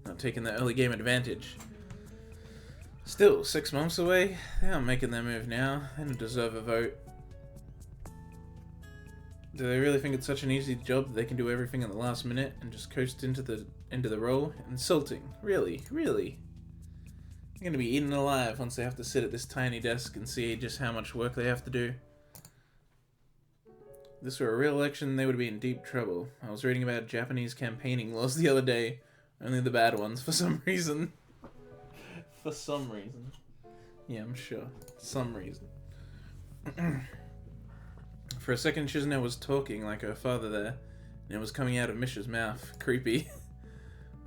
not taking the early game advantage. Still, 6 months away? They aren't making their move now. They don't deserve a vote. Do they really think it's such an easy job that they can do everything in the last minute and just coast into the role? Insulting. Really? Really? They're gonna be eaten alive once they have to sit at this tiny desk and see just how much work they have to do. If this were a real election, they would be in deep trouble. I was reading about Japanese campaigning laws the other day. Only the bad ones, for some reason. For some reason. Yeah, I'm sure. Some reason. For a second, Shizune was talking like her father there, and it was coming out of Misha's mouth. Creepy.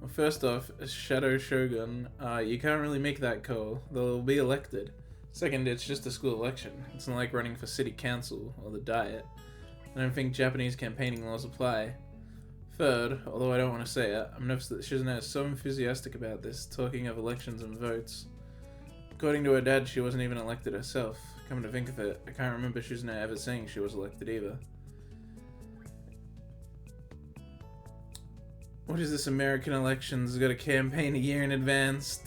Well, first off, as Shadow Shogun, you can't really make that call. They'll be elected. Second, it's just a school election. It's not like running for city council or the diet. I don't think Japanese campaigning laws apply. Third, although I don't want to say it, I've noticed that Shizune is so enthusiastic about this, talking of elections and votes. According to her dad, she wasn't even elected herself. Come to think of it, I can't remember Shizune ever saying she was elected either. What is this American elections? Got a campaign a year in advance?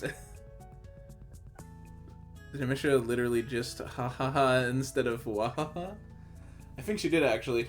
Did Misha literally just ha ha ha instead of wah ha ha? I think she did actually.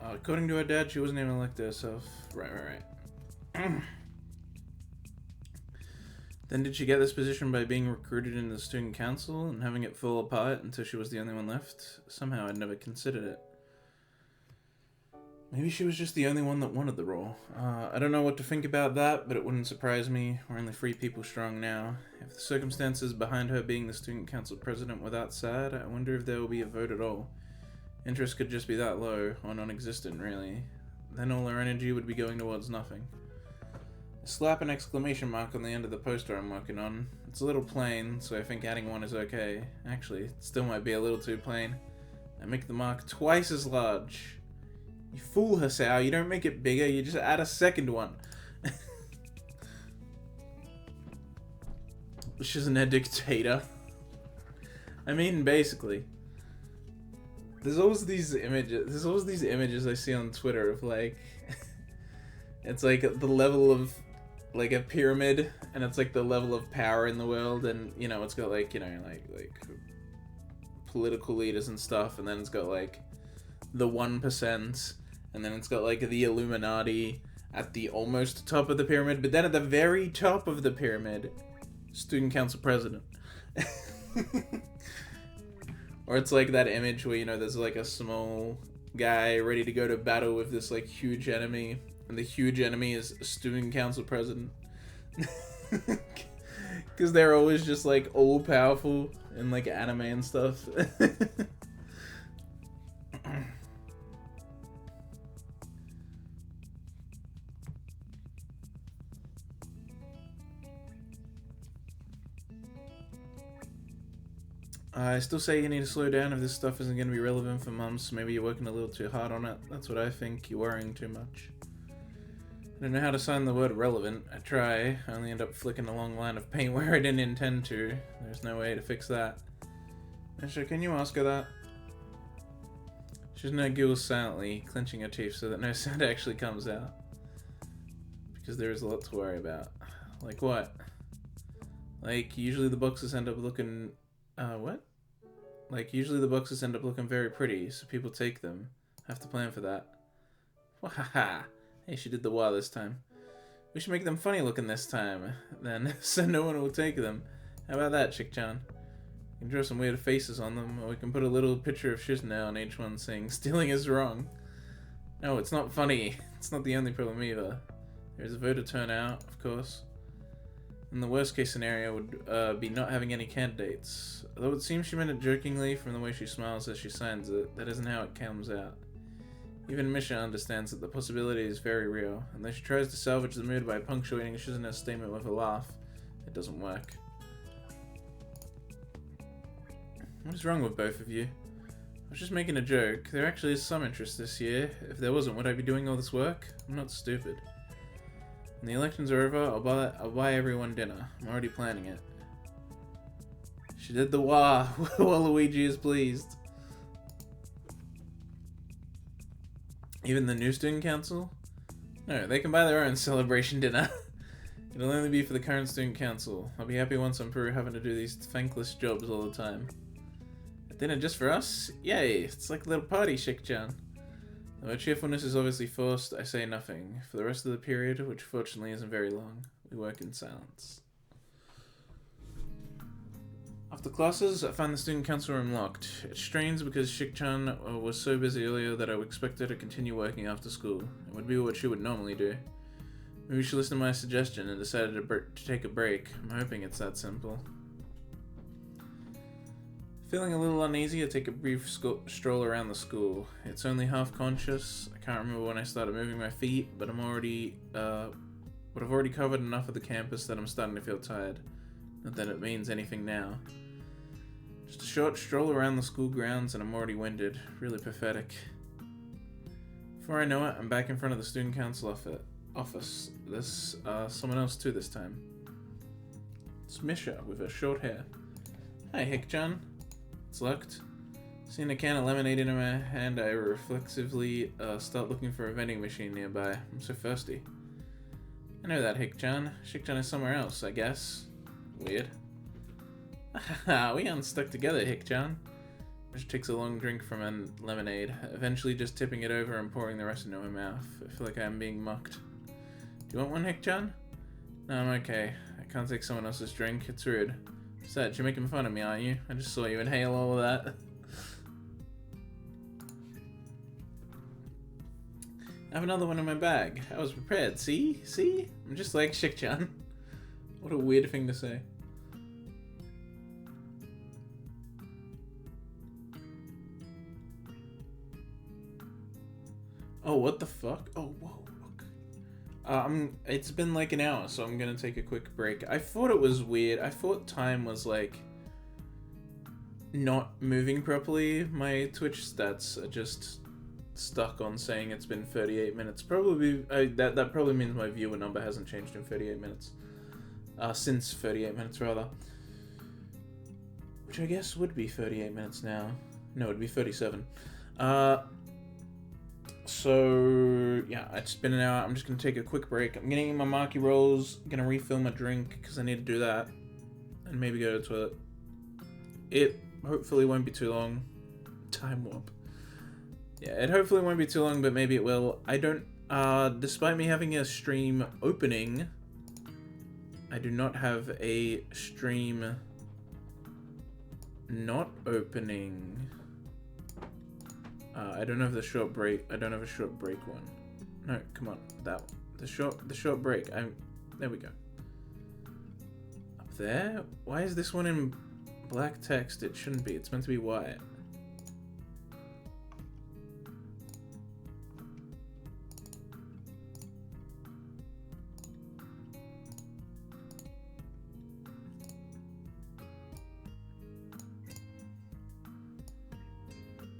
According to her dad, she wasn't even elected herself. Right. Then did she get this position by being recruited into the student council and having it fall apart until she was the only one left? Somehow I'd never considered it. Maybe she was just the only one that wanted the role. I don't know what to think about that, but it wouldn't surprise me. We're only 3 people strong now. If the circumstances behind her being the student council president were that sad, I wonder if there will be a vote at all. Interest could just be that low, or non-existent, really. Then all our energy would be going towards nothing. Slap an exclamation mark on the end of the poster I'm working on. It's a little plain, so I think adding one is okay. Actually, it still might be a little too plain. I make the mark twice as large. You fool, Hasao, you don't make it bigger, you just add a second one. She's a dictator. I mean, basically. There's always these images I see on Twitter of like it's like the level of like a pyramid, and it's like the level of power in the world, and you know, it's got like, you know, like political leaders and stuff, and then it's got like the 1%, and then it's got like the Illuminati, at the almost top of the pyramid, but then at the very top of the pyramid, student council president. Or it's like that image where, you know, there's like a small guy ready to go to battle with this like huge enemy, and the huge enemy is student council president. Because they're always just like all powerful in like anime and stuff. I still say you need to slow down if this stuff isn't going to be relevant for months. Maybe you're working a little too hard on it. That's what I think. You're worrying too much. I don't know how to sign the word relevant. I try. I only end up flicking a long line of paint where I didn't intend to. There's no way to fix that. Asha, can you ask her that? Shizune giggles silently, clenching her teeth so that no sound actually comes out. Because there is a lot to worry about. Like what? Like, usually the boxes end up looking... what? Like, usually the boxes end up looking very pretty, so people take them. Have to plan for that. Wahaha! Hey, she did the wah this time. We should make them funny looking this time, then, so no one will take them. How about that, Chick-chan? We can draw some weird faces on them, or we can put a little picture of Shizune on each one saying, stealing is wrong. No, it's not funny. It's not the only problem either. There's a voter turnout, of course. And the worst case scenario would be not having any candidates. Although it seems she meant it jokingly from the way she smiles as she signs it, that isn't how it comes out. Even Misha understands that the possibility is very real, and though she tries to salvage the mood by punctuating Shizune's statement with a laugh, it doesn't work. What is wrong with both of you? I was just making a joke. There actually is some interest this year. If there wasn't, would I be doing all this work? I'm not stupid. When the elections are over, I'll buy everyone dinner. I'm already planning it. She did the wah. Waluigi is pleased. Even the new student council? No, they can buy their own celebration dinner. It'll only be for the current student council. I'll be happy once I'm through having to do these thankless jobs all the time. A dinner just for us? Yay! It's like a little party, Shik-chan. Though our cheerfulness is obviously forced, I say nothing. For the rest of the period, which fortunately isn't very long, we work in silence. After classes, I found the student council room locked. It's strange because Shik-chan was so busy earlier that I would expect her to continue working after school. It would be what she would normally do. Maybe she listened to my suggestion and decided to take a break. I'm hoping it's that simple. Feeling a little uneasy, I take a brief stroll around the school. It's only half conscious. I can't remember when I started moving my feet, but I've already covered enough of the campus that I'm starting to feel tired. Not that it means anything now. Just a short stroll around the school grounds and I'm already winded. Really pathetic. Before I know it, I'm back in front of the student council office. There's someone else too this time. It's Misha with her short hair. Hi, Hick-chan. It's locked. Seeing a can of lemonade in my hand, I reflexively start looking for a vending machine nearby. I'm so thirsty. I know that, Hick-chan. Shik-chan is somewhere else, I guess. Weird. Haha, we aren't stuck together, Hick-chan. She takes a long drink from a lemonade, eventually just tipping it over and pouring the rest into her mouth. I feel like I'm being mocked. Do you want one, Hick-chan? No, I'm okay. I can't take someone else's drink. It's rude. Besides, you're making fun of me, aren't you? I just saw you inhale all of that. I have another one in my bag. I was prepared. See? See? I'm just like Shik-chan. What a weird thing to say. Oh, what the fuck? Oh, whoa. It's been like an hour, so I'm gonna take a quick break. I thought it was weird. I thought time was like not moving properly. My Twitch stats are just stuck on saying it's been 38 minutes. Probably that probably means my viewer number hasn't changed in 38 minutes. Since 38 minutes rather. Which I guess would be 38 minutes now. No, it'd be 37. So, yeah, it's been an hour. I'm just going to take a quick break. I'm going to eat my maki rolls. I'm going to refill my drink because I need to do that. And maybe go to the toilet. It hopefully won't be too long. Time warp. Yeah, it hopefully won't be too long, but maybe it will. I don't Despite me having a stream opening, I do not have a stream not opening. I don't have the short break. I don't have a short break one. No, come on, that one. The short break. There we go. Up there. Why is this one in black text? It shouldn't be. It's meant to be white.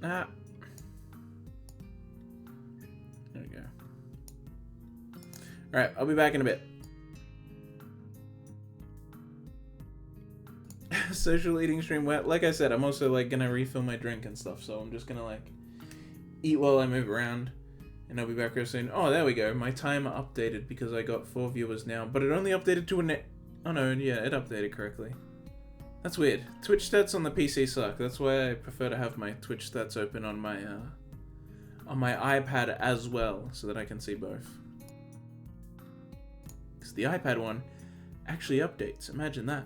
Ah. There we go. Alright, I'll be back in a bit. Social eating stream. Like I said, I'm also like gonna refill my drink and stuff, so I'm just gonna like eat while I move around, and I'll be back real soon. Oh, there we go. My timer updated because I got 4 viewers now, but it only updated to a Oh no, yeah, it updated correctly. That's weird. Twitch stats on the PC suck. That's why I prefer to have my Twitch stats open on my iPad as well, so that I can see both. Because the iPad one actually updates. Imagine that.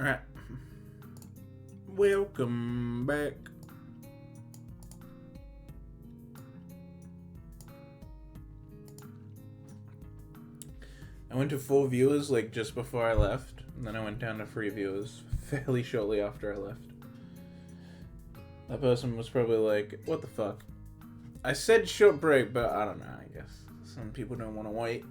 Alright. Welcome back. I went to 4 viewers like just before I left, and then I went down to 3 viewers fairly shortly after I left. That person was probably like, what the fuck? I said short break, but I don't know, I guess. Some people don't want to wait.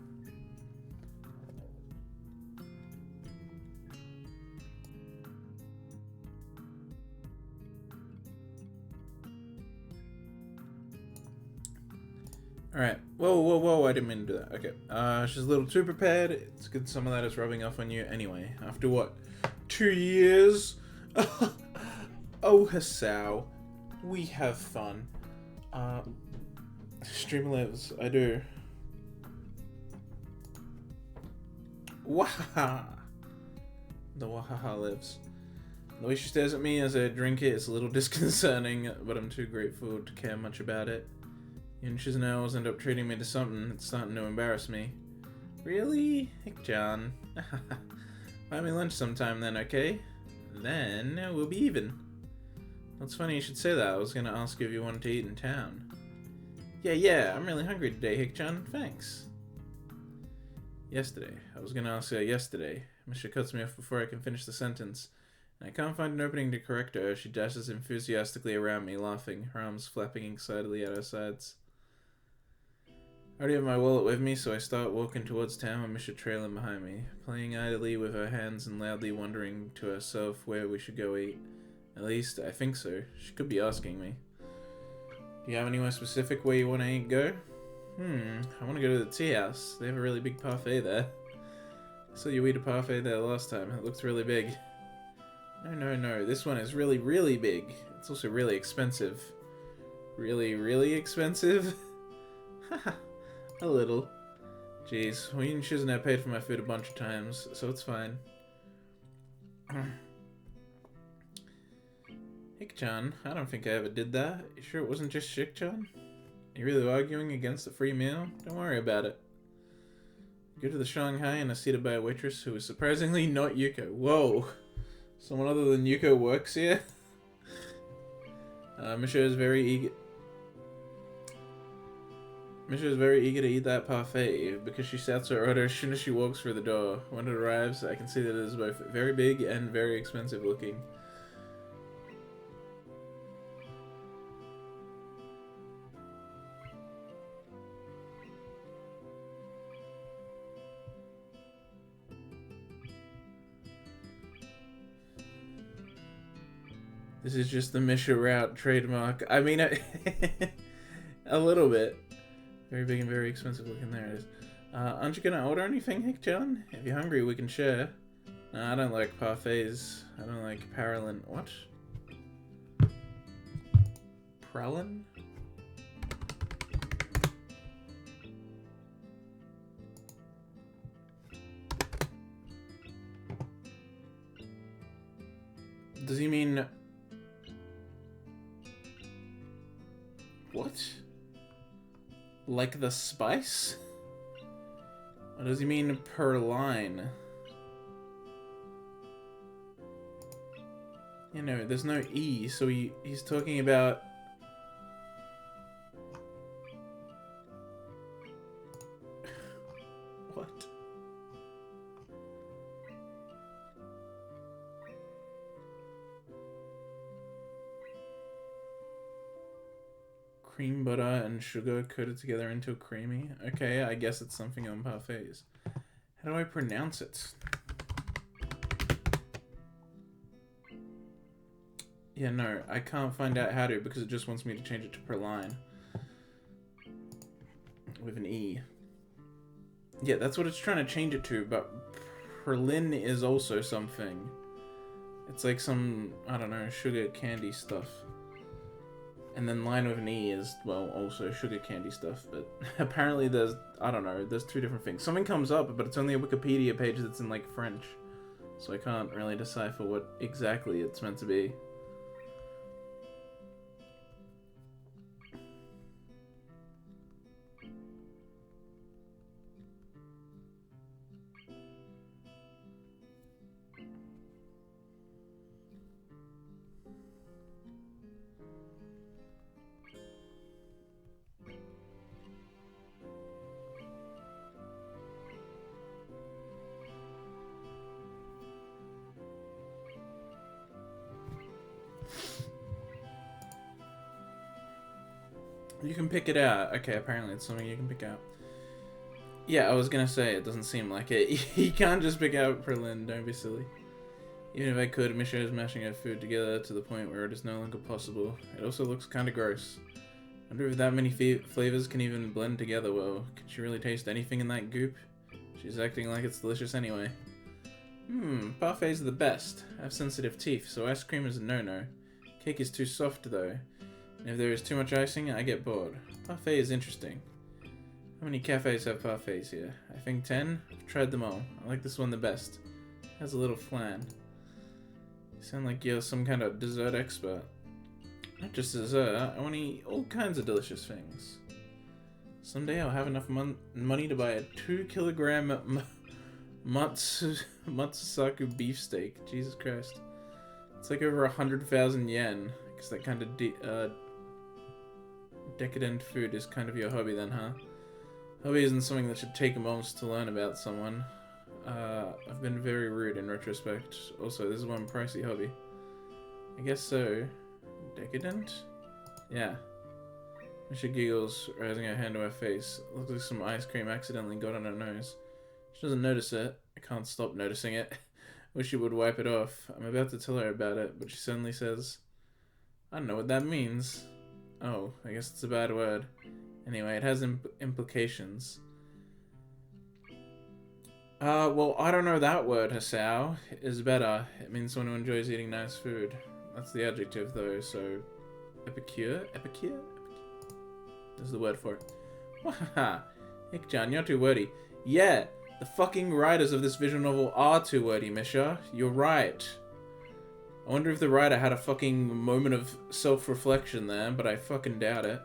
Alright. Whoa, I didn't mean to do that. Okay. She's a little too prepared. It's good some of that is rubbing off on you. Anyway, after what? 2 years? Oh, Hasao. We have fun. Streamlabs, I do. Wahaha. The Wahaha lives. The way she stares at me as I drink it is a little disconcerting, but I'm too grateful to care much about it. And Shizune always end up treating me to something that's starting to embarrass me. Really? Hick-chan. Buy me lunch sometime then, okay? Then we'll be even. That's funny you should say that. I was gonna ask you if you wanted to eat in town. Yeah, I'm really hungry today, Hick-chan. Thanks. Yesterday. I was gonna ask her yesterday. Misha cuts me off before I can finish the sentence. And I can't find an opening to correct her as she dashes enthusiastically around me, laughing, her arms flapping excitedly at her sides. I already have my wallet with me, so I start walking towards town with Misha trailing behind me, playing idly with her hands and loudly wondering to herself where we should go eat. At least, I think so. She could be asking me. Do you have anywhere specific where you want to go? I want to go to the tea house. They have a really big parfait there. I saw you eat a parfait there last time. It looks really big. No. This one is really, really big. It's also really expensive. Really, really expensive? Haha. A little. Jeez, well, you and Shizune paid for my food a bunch of times, so it's fine. Hick-chan, I don't think I ever did that. You sure it wasn't just Shik-chan? You really arguing against the free meal? Don't worry about it. Go to the Shanghai and are seated by a waitress who is surprisingly not Yuko. Whoa! Someone other than Yuko works here? Misha is very eager to eat that parfait because she shouts her order as soon as she walks through the door. When it arrives, I can see that it is both very big and very expensive looking. This is just the Misha route trademark. I mean, a little bit. Very big and very expensive looking. There it is. Aren't you gonna order anything, Hick-chan? If you're hungry, we can share. Nah, I don't like parfaits. I don't like Paralin. What? Pralin? Does he mean... What? Like the spice? What does he mean per line? You know, there's no E, so he's talking about... What? Cream butter and sugar coated together into a creamy. Okay, I guess it's something on parfaits. How do I pronounce it? Yeah, no, I can't find out how to because it just wants me to change it to per line. With an E. Yeah, that's what it's trying to change it to, but Perlin is also something. It's like some, I don't know, sugar candy stuff. And then line with an E is, well, also sugar candy stuff, but apparently there's, I don't know, there's 2 different things. Something comes up, but it's only a Wikipedia page that's in, like, French. So I can't really decipher what exactly it's meant to be. You can pick it out. Okay, apparently it's something you can pick out. Yeah, I was gonna say, it doesn't seem like it. You can't just pick out Berlin, don't be silly. Even if I could, Misha is mashing her food together to the point where it is no longer possible. It also looks kinda gross. I wonder if that many flavors can even blend together well. Can she really taste anything in that goop? She's acting like it's delicious anyway. Parfaits are the best. I have sensitive teeth, so ice cream is a no-no. Cake is too soft though. And if there is too much icing, I get bored. Parfait is interesting. How many cafes have parfaits here? I think 10? I've tried them all. I like this one the best. It has a little flan. You sound like you're some kind of dessert expert. Not just dessert, I want to eat all kinds of delicious things. Someday I'll have enough money to buy a 2-kilogram Matsusaku beefsteak. Jesus Christ. It's like over 100,000 yen. Because that kind of decadent food is kind of your hobby then, huh? Hobby isn't something that should take months to learn about someone. I've been very rude in retrospect. Also, this is one pricey hobby. I guess so. Decadent? Yeah. Misha giggles, raising her hand to her face. Looks like some ice cream accidentally got on her nose. She doesn't notice it. I can't stop noticing it. Wish she would wipe it off. I'm about to tell her about it, but she suddenly says, I don't know what that means. Oh, I guess it's a bad word. Anyway, it has implications. Well, I don't know that word, Hasao. Is better. It means someone who enjoys eating nice food. That's the adjective, though, so... Epicure? Epicure? There's the word for it. Wahaha! Hick-chan, you're too wordy. Yeah! The fucking writers of this visual novel are too wordy, Misha. You're right. I wonder if the writer had a fucking moment of self-reflection there, but I fucking doubt it.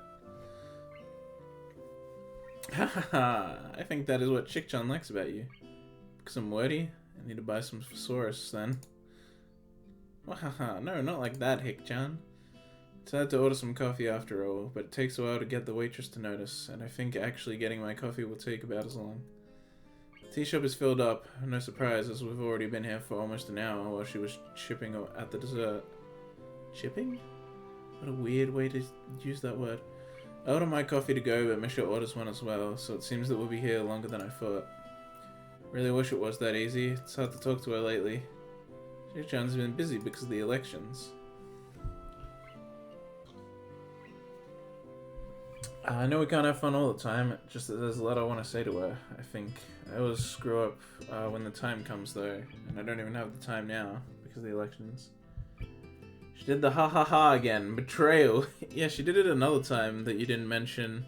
Hahaha! I think that is what Chick-chan likes about you. Because I'm wordy? I need to buy some thesaurus then. Wahaha, no, not like that, Hick-chan. It's hard to order some coffee after all, but it takes a while to get the waitress to notice, and I think actually getting my coffee will take about as long. The tea shop is filled up, no surprise, as we've already been here for almost an hour while she was chipping at the dessert. Chipping? What a weird way to use that word. I order my coffee to go, but Misha orders one as well, so it seems that we'll be here longer than I thought. Really wish it was that easy. It's hard to talk to her lately. Shichan's been busy because of the elections. I know we can't have fun all the time, just that there's a lot I want to say to her, I think. I always screw up when the time comes, though, and I don't even have the time now because of the elections. She did the ha ha ha again. Betrayal. Yeah, she did it another time that you didn't mention.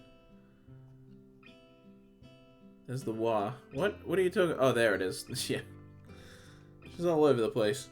There's the wah. What are you talking? Oh, there it is. Yeah. She's all over the place.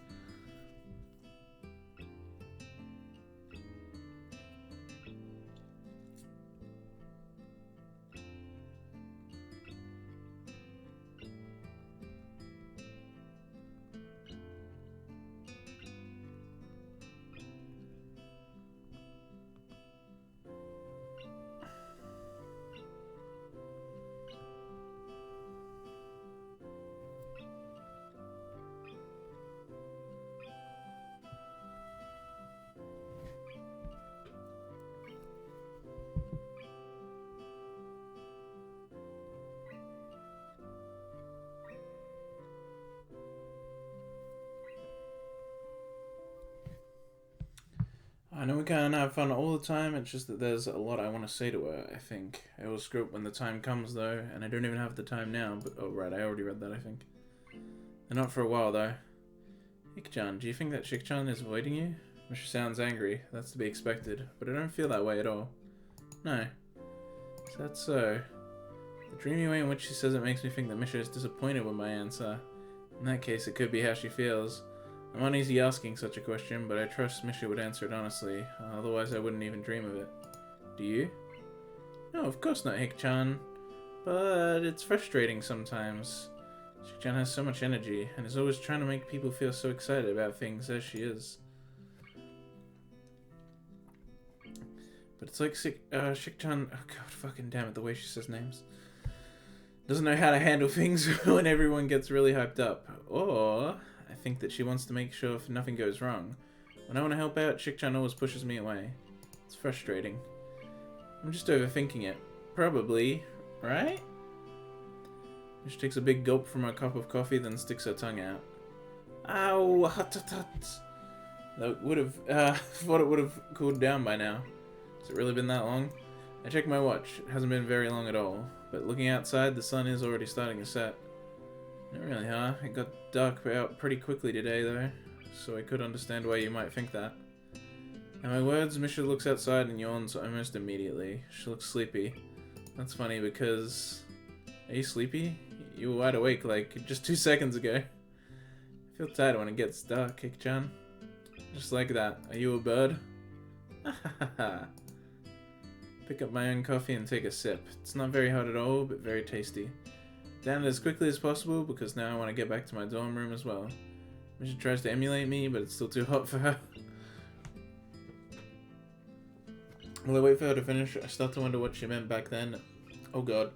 I know we can't have fun all the time, it's just that there's a lot I want to say to her, I think. I will screw up when the time comes, though, and I don't even have the time now, but... Oh, right, I already read that, I think. And not for a while, though. Hick-chan, do you think that Chick-chan is avoiding you? Misha sounds angry. That's to be expected, but I don't feel that way at all. No. Is that so? The dreamy way in which she says it makes me think that Misha is disappointed with my answer. In that case, it could be how she feels. I'm uneasy asking such a question, but I trust Misha would answer it honestly. Otherwise, I wouldn't even dream of it. Do you? No, of course not, Hick-chan. But it's frustrating sometimes. Chick-chan has so much energy, and is always trying to make people feel so excited about things as she is. But it's like Chick-chan... Oh god, fucking damn it, the way she says names. Doesn't know how to handle things when everyone gets really hyped up. Or... I think that she wants to make sure if nothing goes wrong. When I want to help out, Chick-chan always pushes me away. It's frustrating. I'm just overthinking it. Probably, right? She takes a big gulp from her cup of coffee, then sticks her tongue out. Ow! Hut hut hut! That would have, thought it would have cooled down by now. Has it really been that long? I checked my watch. It hasn't been very long at all. But looking outside, the sun is already starting to set. Not really, huh? It got dark out pretty quickly today, though. So I could understand why you might think that. At my words, Misha looks outside and yawns almost immediately. She looks sleepy. That's funny because... Are you sleepy? You were wide awake like just 2 seconds ago. I feel tired when it gets dark, Hik-chan. Just like that. Are you a bird? Pick up my own coffee and take a sip. It's not very hot at all, but very tasty. Down it as quickly as possible because now I want to get back to my dorm room as well. Misha tries to emulate me, but it's still too hot for her. Will I wait for her to finish? I start to wonder what she meant back then. Oh god.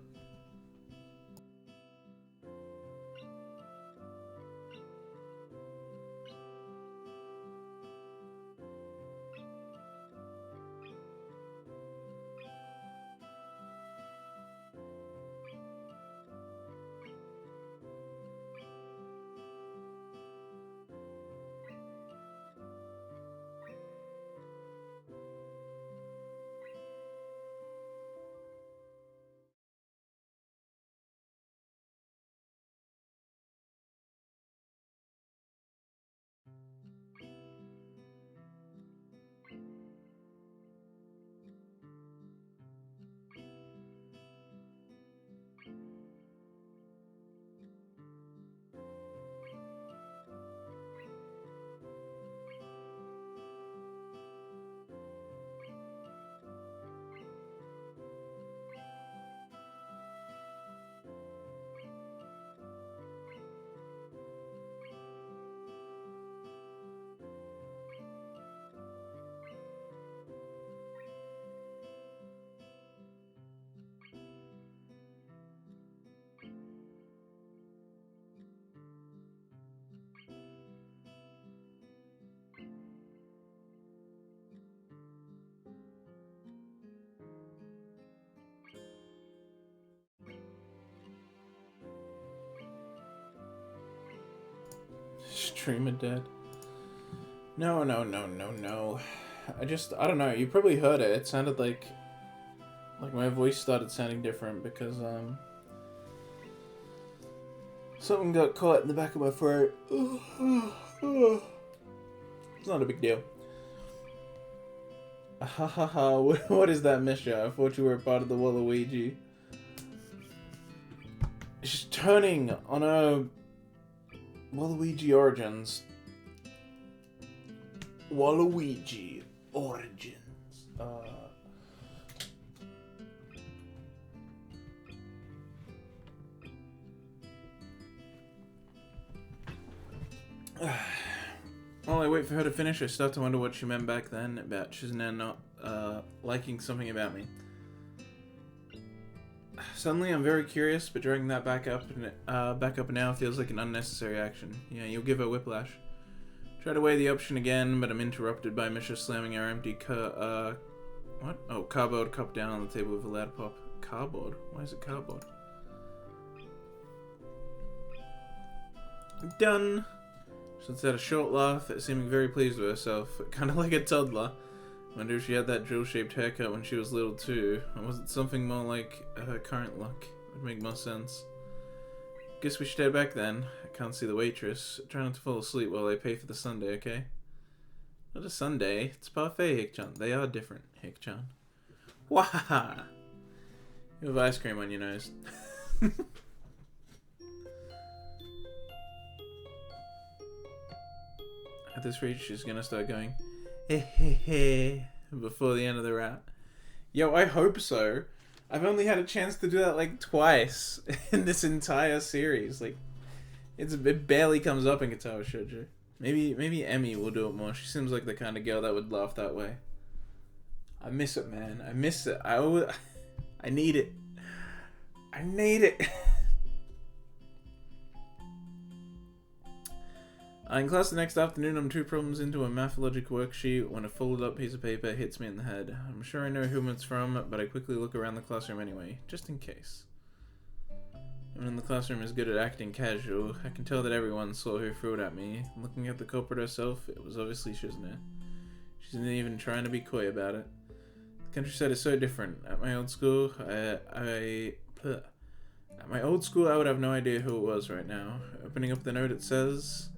Streamer dead. No. I don't know. You probably heard it. It sounded like my voice started sounding different because something got caught in the back of my throat. It's not a big deal. What is that, Misha? I thought you were a part of the Waluigi. She's turning on a Waluigi Origins. Waluigi Origins. While I wait for her to finish, I start to wonder what she meant back then about Shizune not liking something about me. Suddenly, I'm very curious, but dragging that back up now feels like an unnecessary action. Yeah, you'll give her whiplash. Try to weigh the option again, but I'm interrupted by Misha slamming our empty cardboard cup down on the table with a loud pop. Cardboard? Why is it cardboard? Done! She lets out a short laugh, seeming very pleased with herself, kind of like a toddler. Wonder if she had that drill-shaped haircut when she was little too, or was it something more like her current look? Would make more sense. Guess we should head back then. I can't see the waitress. Try not to fall asleep while I pay for the sundae, okay? Not a sundae, it's parfait, Hik-chan. They are different, Hik-chan. Wahaha! You have ice cream on your nose. At this rate, she's gonna start going, before the end of the rap. Yo, I hope so. I've only had a chance to do that like twice in this entire series. Like, it barely comes up in Katawa Shoujo. Maybe Emmy will do it more. She seems like the kind of girl that would laugh that way. I miss it, man. I miss it. I need it. I need it. In class the next afternoon, I'm 2 problems into a math logic worksheet when a folded up piece of paper hits me in the head. I'm sure I know whom it's from, but I quickly look around the classroom anyway, just in case. Everyone in the classroom is good at acting casual. I can tell that everyone saw who threw it at me. Looking at the culprit herself, it was obviously Shizune. She isn't even trying to be coy about it. The countryside is so different. At my old school, I would have no idea who it was right now. Opening up the note, it says,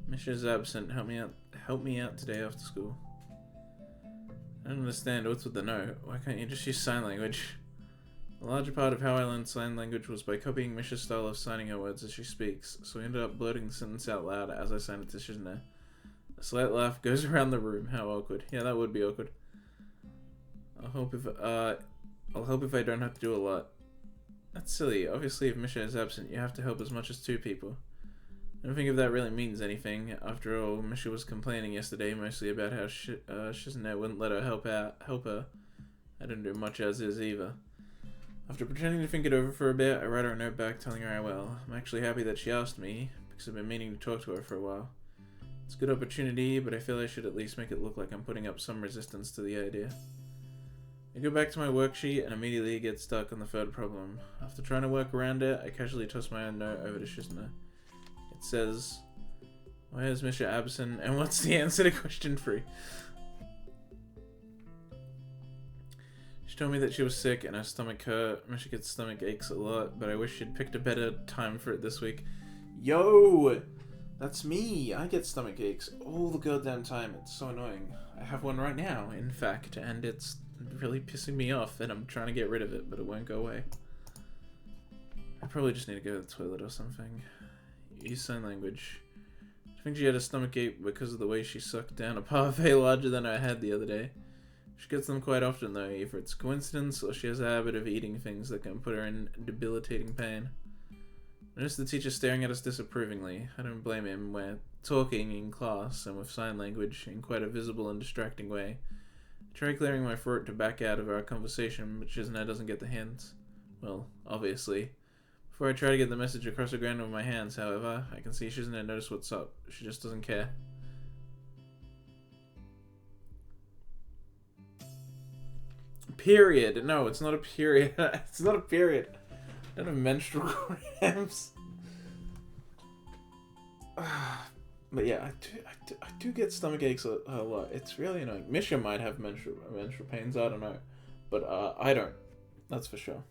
"Misha is absent. Help me out today after school." I don't understand. What's with the note? Why can't you just use sign language? A larger part of how I learned sign language was by copying Misha's style of signing her words as she speaks, so I ended up blurting the sentence out loud as I signed it to Shizune. A slight laugh goes around the room. How awkward. Yeah, that would be awkward. I'll help if I don't have to do a lot. That's silly. Obviously, if Misha is absent, you have to help as much as 2 people. I don't think if that really means anything. After all, Misha was complaining yesterday mostly about how Shizune wouldn't let her help her. I didn't do much as is either. After pretending to think it over for a bit, I wrote her a note back telling her I will. I'm actually happy that she asked me, because I've been meaning to talk to her for a while. It's a good opportunity, but I feel I should at least make it look like I'm putting up some resistance to the idea. I go back to my worksheet and immediately get stuck on the 3rd problem. After trying to work around it, I casually toss my own note over to Shizune. It says, "Why is Misha absent, and what's the answer to question 3? She told me that she was sick and her stomach hurt. Misha gets stomach aches a lot, but I wish she'd picked a better time for it this week." Yo! That's me! I get stomach aches all the goddamn time. It's so annoying. I have one right now, in fact, and it's really pissing me off, and I'm trying to get rid of it, but it won't go away. I probably just need to go to the toilet or something. Use sign language. I think she had a stomach ache because of the way she sucked down a parfait larger than I had the other day. She gets them quite often though, either it's coincidence or she has a habit of eating things that can put her in debilitating pain. I notice the teacher staring at us disapprovingly. I don't blame him. We're talking in class and with sign language in quite a visible and distracting way. I try clearing my throat to back out of our conversation, but Shizune doesn't get the hint. Well, obviously. Before I try to get the message across the ground with my hands, however, I can see Shizune notice what's up. She just doesn't care. Period. No, it's not a period. It's not a period. I don't have menstrual cramps. But yeah, I do get stomach aches a lot. It's really annoying. Misha might have menstrual pains. I don't know, but I don't. That's for sure.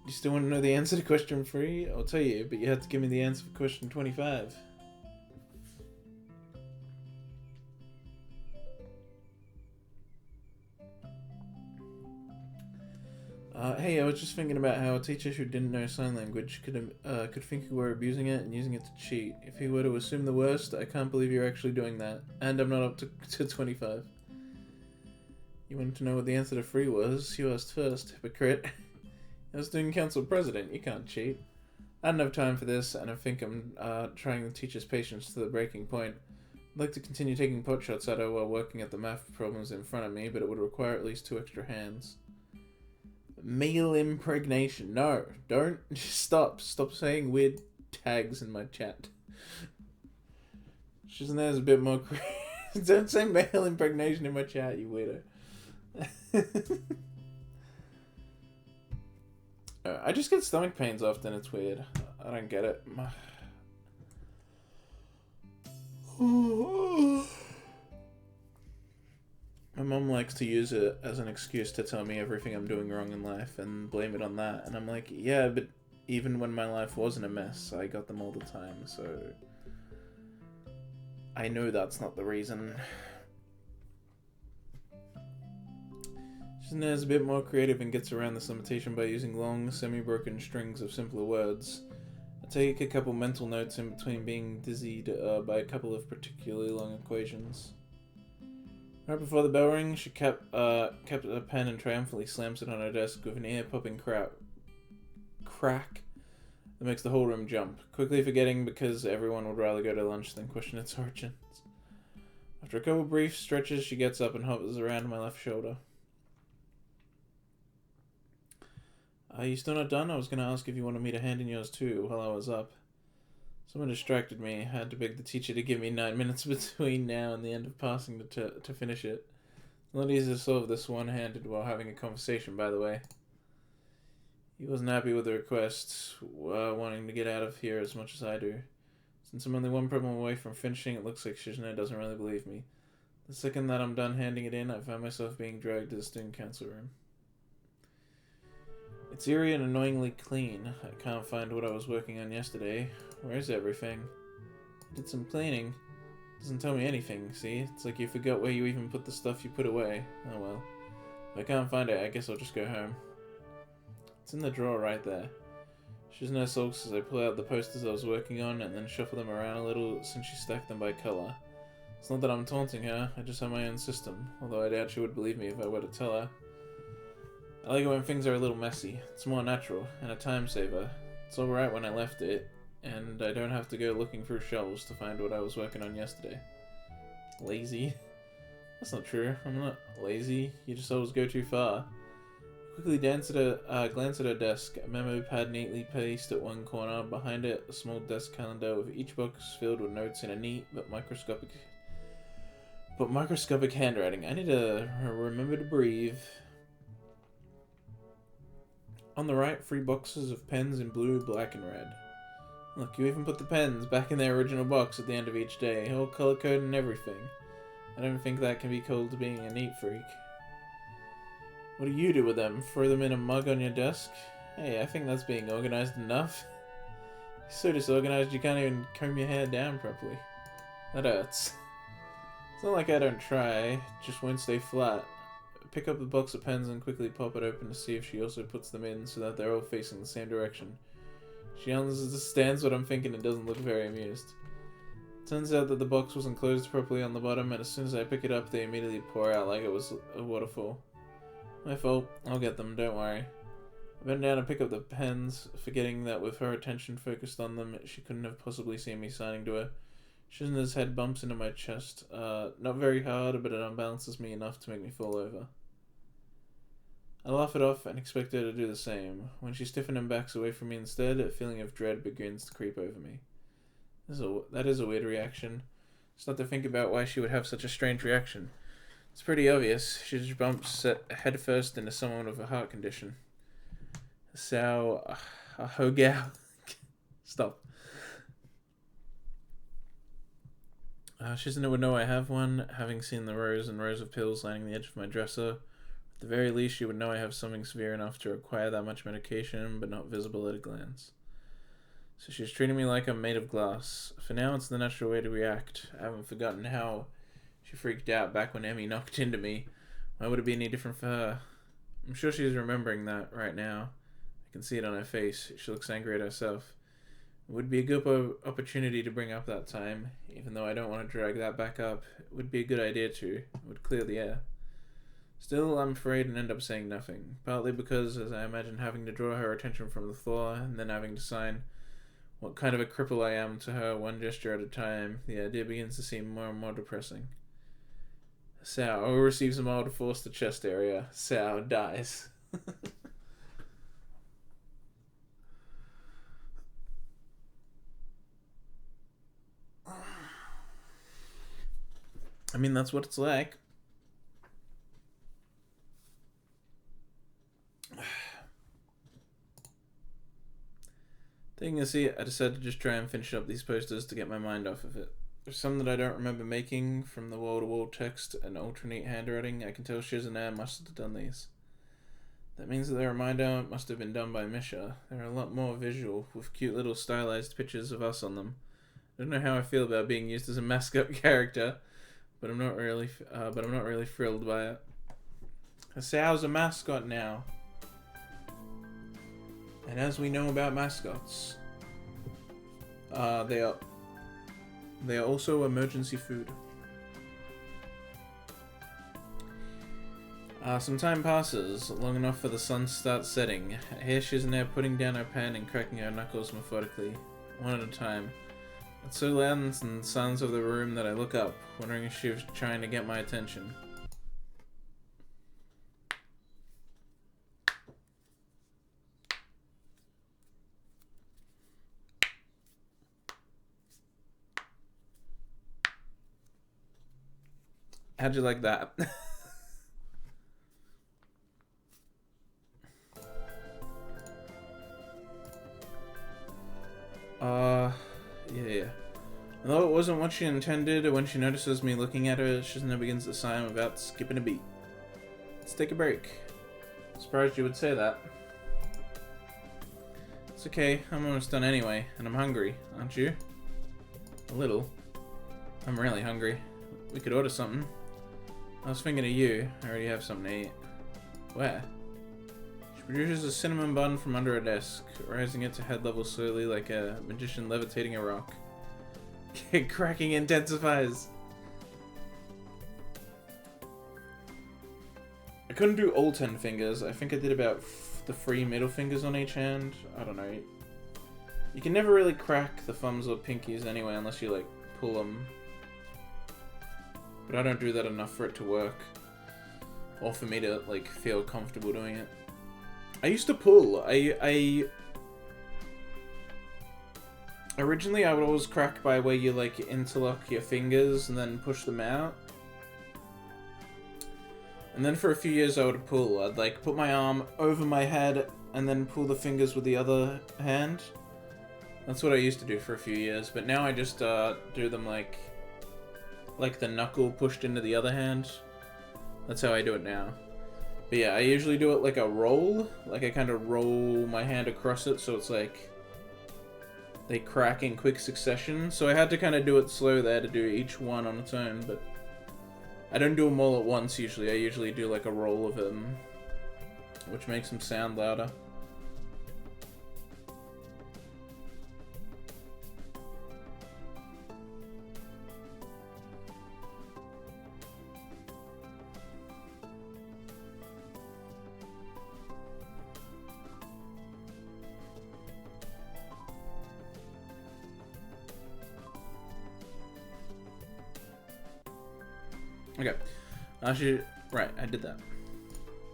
You still want to know the answer to question 3? I'll tell you, but you have to give me the answer for question 25. Hey, I was just thinking about how a teacher who didn't know sign language could think you were abusing it and using it to cheat. If he were to assume the worst, I can't believe you're actually doing that. And I'm not up to 25. You wanted to know what the answer to 3 was. You asked first, hypocrite. I was student council president. You can't cheat. I don't have time for this, and I think I'm trying the teacher's patience to the breaking point. I'd like to continue taking pot shots at her while working at the math problems in front of me, but it would require at least 2 extra hands. Male impregnation. No, don't. Just stop. Stop saying weird tags in my chat. Shizune's a bit more don't say male impregnation in my chat, you weirdo. I just get stomach pains often. It's weird. I don't get it. My mom likes to use it as an excuse to tell me everything I'm doing wrong in life and blame it on that. And I'm like, yeah, but even when my life wasn't a mess, I got them all the time, so I know that's not the reason. Shizune is a bit more creative and gets around this limitation by using long, semi-broken strings of simpler words. I take a couple mental notes in between being dizzied by a couple of particularly long equations. Right before the bell rings, she kept a pen and triumphantly slams it on her desk with an ear-popping crack that makes the whole room jump, quickly forgetting because everyone would rather go to lunch than question its origins. After a couple brief stretches, she gets up and hovers around my left shoulder. Are you still not done? I was going to ask if you wanted me to hand in yours too while I was up. Someone distracted me. I had to beg the teacher to give me 9 minutes between now and the end of passing to finish it. It's not easy to solve this one-handed while having a conversation, by the way. He wasn't happy with the request, wanting to get out of here as much as I do. Since I'm only one problem away from finishing, it looks like Shizune doesn't really believe me. The second that I'm done handing it in, I find myself being dragged to the student council room. It's eerie and annoyingly clean. I can't find what I was working on yesterday. Where's everything? I did some cleaning. Doesn't tell me anything, see? It's like you forgot where you even put the stuff you put away. Oh well. If I can't find it, I guess I'll just go home. It's in the drawer right there. Shizune sulks as I pull out the posters I was working on and then shuffle them around a little since she stacked them by colour. It's not that I'm taunting her, I just have my own system, although I doubt she would believe me if I were to tell her. I like it when things are a little messy. It's more natural, and a time saver. It's alright when I left it, and I don't have to go looking through shelves to find what I was working on yesterday. Lazy? That's not true. I'm not lazy. You just always go too far. Quickly glance at her desk, a memo pad neatly placed at one corner. Behind it, a small desk calendar with each box filled with notes in a neat but microscopic handwriting. I need to remember to breathe. On the right, 3 boxes of pens in blue, black, and red. Look, you even put the pens back in their original box at the end of each day, all color-coded and everything. I don't think that can be called being a neat freak. What do you do with them? Throw them in a mug on your desk? Hey, I think that's being organized enough. You're so disorganized you can't even comb your hair down properly. That hurts. It's not like I don't try, just won't stay flat. Pick up the box of pens and quickly pop it open to see if she also puts them in so that they're all facing the same direction. She understands what I'm thinking and doesn't look very amused. Turns out that the box wasn't closed properly on the bottom, and as soon as I pick it up they immediately pour out like it was a waterfall. My fault. I'll get them, don't worry. I bent down to pick up the pens, forgetting that with her attention focused on them, she couldn't have possibly seen me signing to her. Shizune's head bumps into my chest. Not very hard, but it unbalances me enough to make me fall over. I laugh it off and expect her to do the same. When she stiffens and backs away from me instead, a feeling of dread begins to creep over me. That is a weird reaction. Start to think about why she would have such a strange reaction. It's pretty obvious. She just bumps head first into someone with a heart condition. So, Hogao. Stop. Shizune would know I have one, having seen the rows and rows of pills lining the edge of my dresser. At the very least, she would know I have something severe enough to require that much medication, but not visible at a glance. So she's treating me like I'm made of glass. For now, it's the natural way to react. I haven't forgotten how she freaked out back when Emmy knocked into me. Why would it be any different for her? I'm sure she's remembering that right now. I can see it on her face. She looks angry at herself. It would be a good opportunity to bring up that time. Even though I don't want to drag that back up, it would be a good idea to. It would clear the air. Still, I'm afraid and end up saying nothing. Partly because, as I imagine having to draw her attention from the floor, and then having to sign what kind of a cripple I am to her one gesture at a time, the idea begins to seem more and more depressing. Sao receives a mild force to chest area. Sao dies. I mean, that's what it's like. Taking a seat, I decided to just try and finish up these posters to get my mind off of it. There's some that I don't remember making, from the wall-to-wall text and alternate handwriting. I can tell Shizune must have done these. That means that the reminder must have been done by Misha. They're a lot more visual, with cute little stylized pictures of us on them. I don't know how I feel about being used as a mascot character, but I'm not really thrilled by it. Sao's a mascot now. And as we know about mascots, they are also emergency food. Some time passes, long enough for the sun starts setting. I hear Shizune putting down her pen and cracking her knuckles methodically, one at a time. It's so loud in the silence of the room that I look up, wondering if she was trying to get my attention. How'd you like that? Yeah. Although it wasn't what she intended, when she notices me looking at her, Shizune begins to sigh without skipping a beat. Let's take a break. Surprised you would say that. It's okay, I'm almost done anyway, and I'm hungry, aren't you? A little. I'm really hungry. We could order something. I was thinking of you. I already have something to eat. Where? She produces a cinnamon bun from under her desk, raising it to head level slowly like a magician levitating a rock. Cracking intensifies. I couldn't do all 10 fingers. I think I did about the 3 middle fingers on each hand. I don't know. You can never really crack the thumbs or pinkies anyway unless you like pull them. But I don't do that enough for it to work. Or for me to like feel comfortable doing it. I used to pull. Originally, I would always crack by where you like interlock your fingers and then push them out. And then for a few years I would pull. I'd like put my arm over my head and then pull the fingers with the other hand. That's what I used to do for a few years, but now I just do them like the knuckle pushed into the other hand. That's how I do it now. But yeah, I usually do it like a roll. Like I kind of roll my hand across it so it's like they crack in quick succession. So I had to kind of do it slow there to do each one on its own, but I don't do them all at once usually. I usually do like a roll of them, which makes them sound louder. Okay, right, I did that.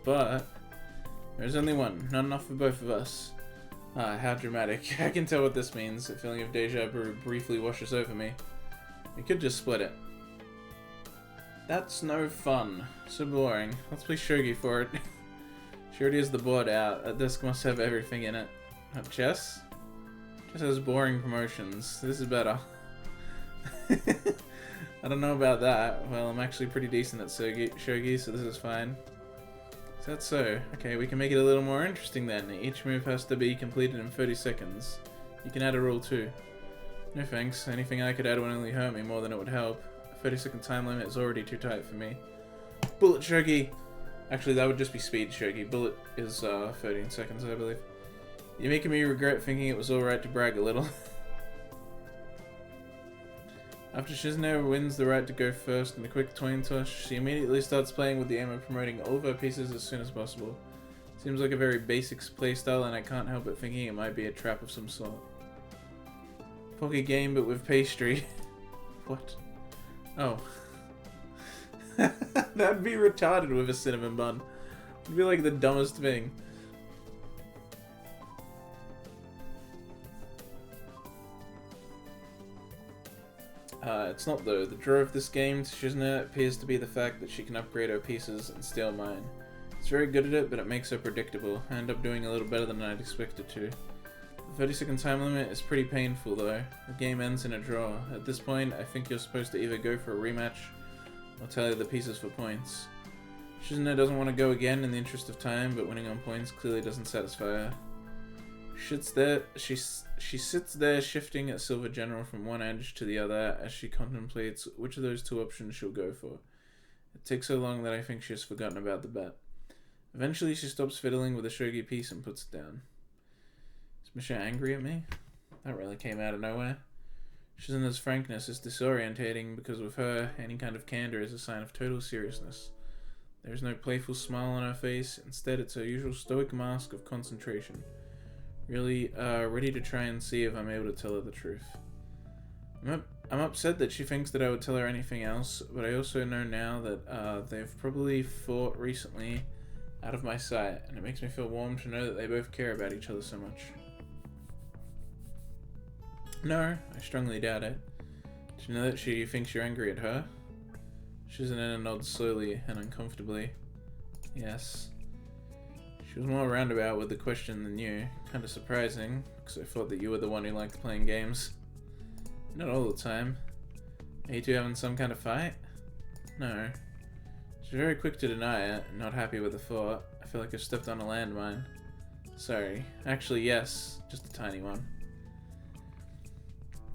But there's only one, not enough for both of us. How dramatic. I can tell what this means. A feeling of deja vu briefly washes over me. We could just split it. That's no fun. So boring. Let's play shogi for it. She already has the board out. That disc must have everything in it. Chess? Chess has boring promotions. This is better. I don't know about that. Well, I'm actually pretty decent at shogi, so this is fine. Is that so? Okay, we can make it a little more interesting then. Each move has to be completed in 30 seconds. You can add a rule too. No thanks. Anything I could add would only hurt me more than it would help. A 30-second time limit is already too tight for me. Bullet shogi! Actually, that would just be speed shogi. Bullet is 13 seconds, I believe. You're making me regret thinking it was alright to brag a little. After Shizune wins the right to go first in a quick coin toss, she immediately starts playing with the aim of promoting all of her pieces as soon as possible. Seems like a very basic playstyle, and I can't help but thinking it might be a trap of some sort. Pocket game, but with pastry. What? Oh. That'd be retarded with a cinnamon bun. It'd be like the dumbest thing. It's not though. The draw of this game to Shizune appears to be the fact that she can upgrade her pieces and steal mine. It's very good at it, but it makes her predictable. I end up doing a little better than I'd expected to. The 30-second time limit is pretty painful though. The game ends in a draw. At this point, I think you're supposed to either go for a rematch or tally the pieces for points. Shizune doesn't want to go again in the interest of time, but winning on points clearly doesn't satisfy her. She sits there shifting at Silver General from one edge to the other as she contemplates which of those two options she'll go for. It takes so long that I think she has forgotten about the bet. Eventually she stops fiddling with the shogi piece and puts it down. Is Misha angry at me? That really came out of nowhere. Shizune's frankness is disorientating because with her, any kind of candor is a sign of total seriousness. There is no playful smile on her face, instead it's her usual stoic mask of concentration. Really, ready to try and see if I'm able to tell her the truth. I'm upset that she thinks that I would tell her anything else, but I also know now that they've probably fought recently out of my sight, and it makes me feel warm to know that they both care about each other so much. No, I strongly doubt it. Do you know that she thinks you're angry at her? Shizune nods slowly and uncomfortably. Yes. She was more roundabout with the question than you. Kinda surprising, because I thought that you were the one who liked playing games. Not all the time. Are you two having some kind of fight? No. She's very quick to deny it, not happy with the thought. I feel like I've stepped on a landmine. Sorry. Actually, yes. Just a tiny one.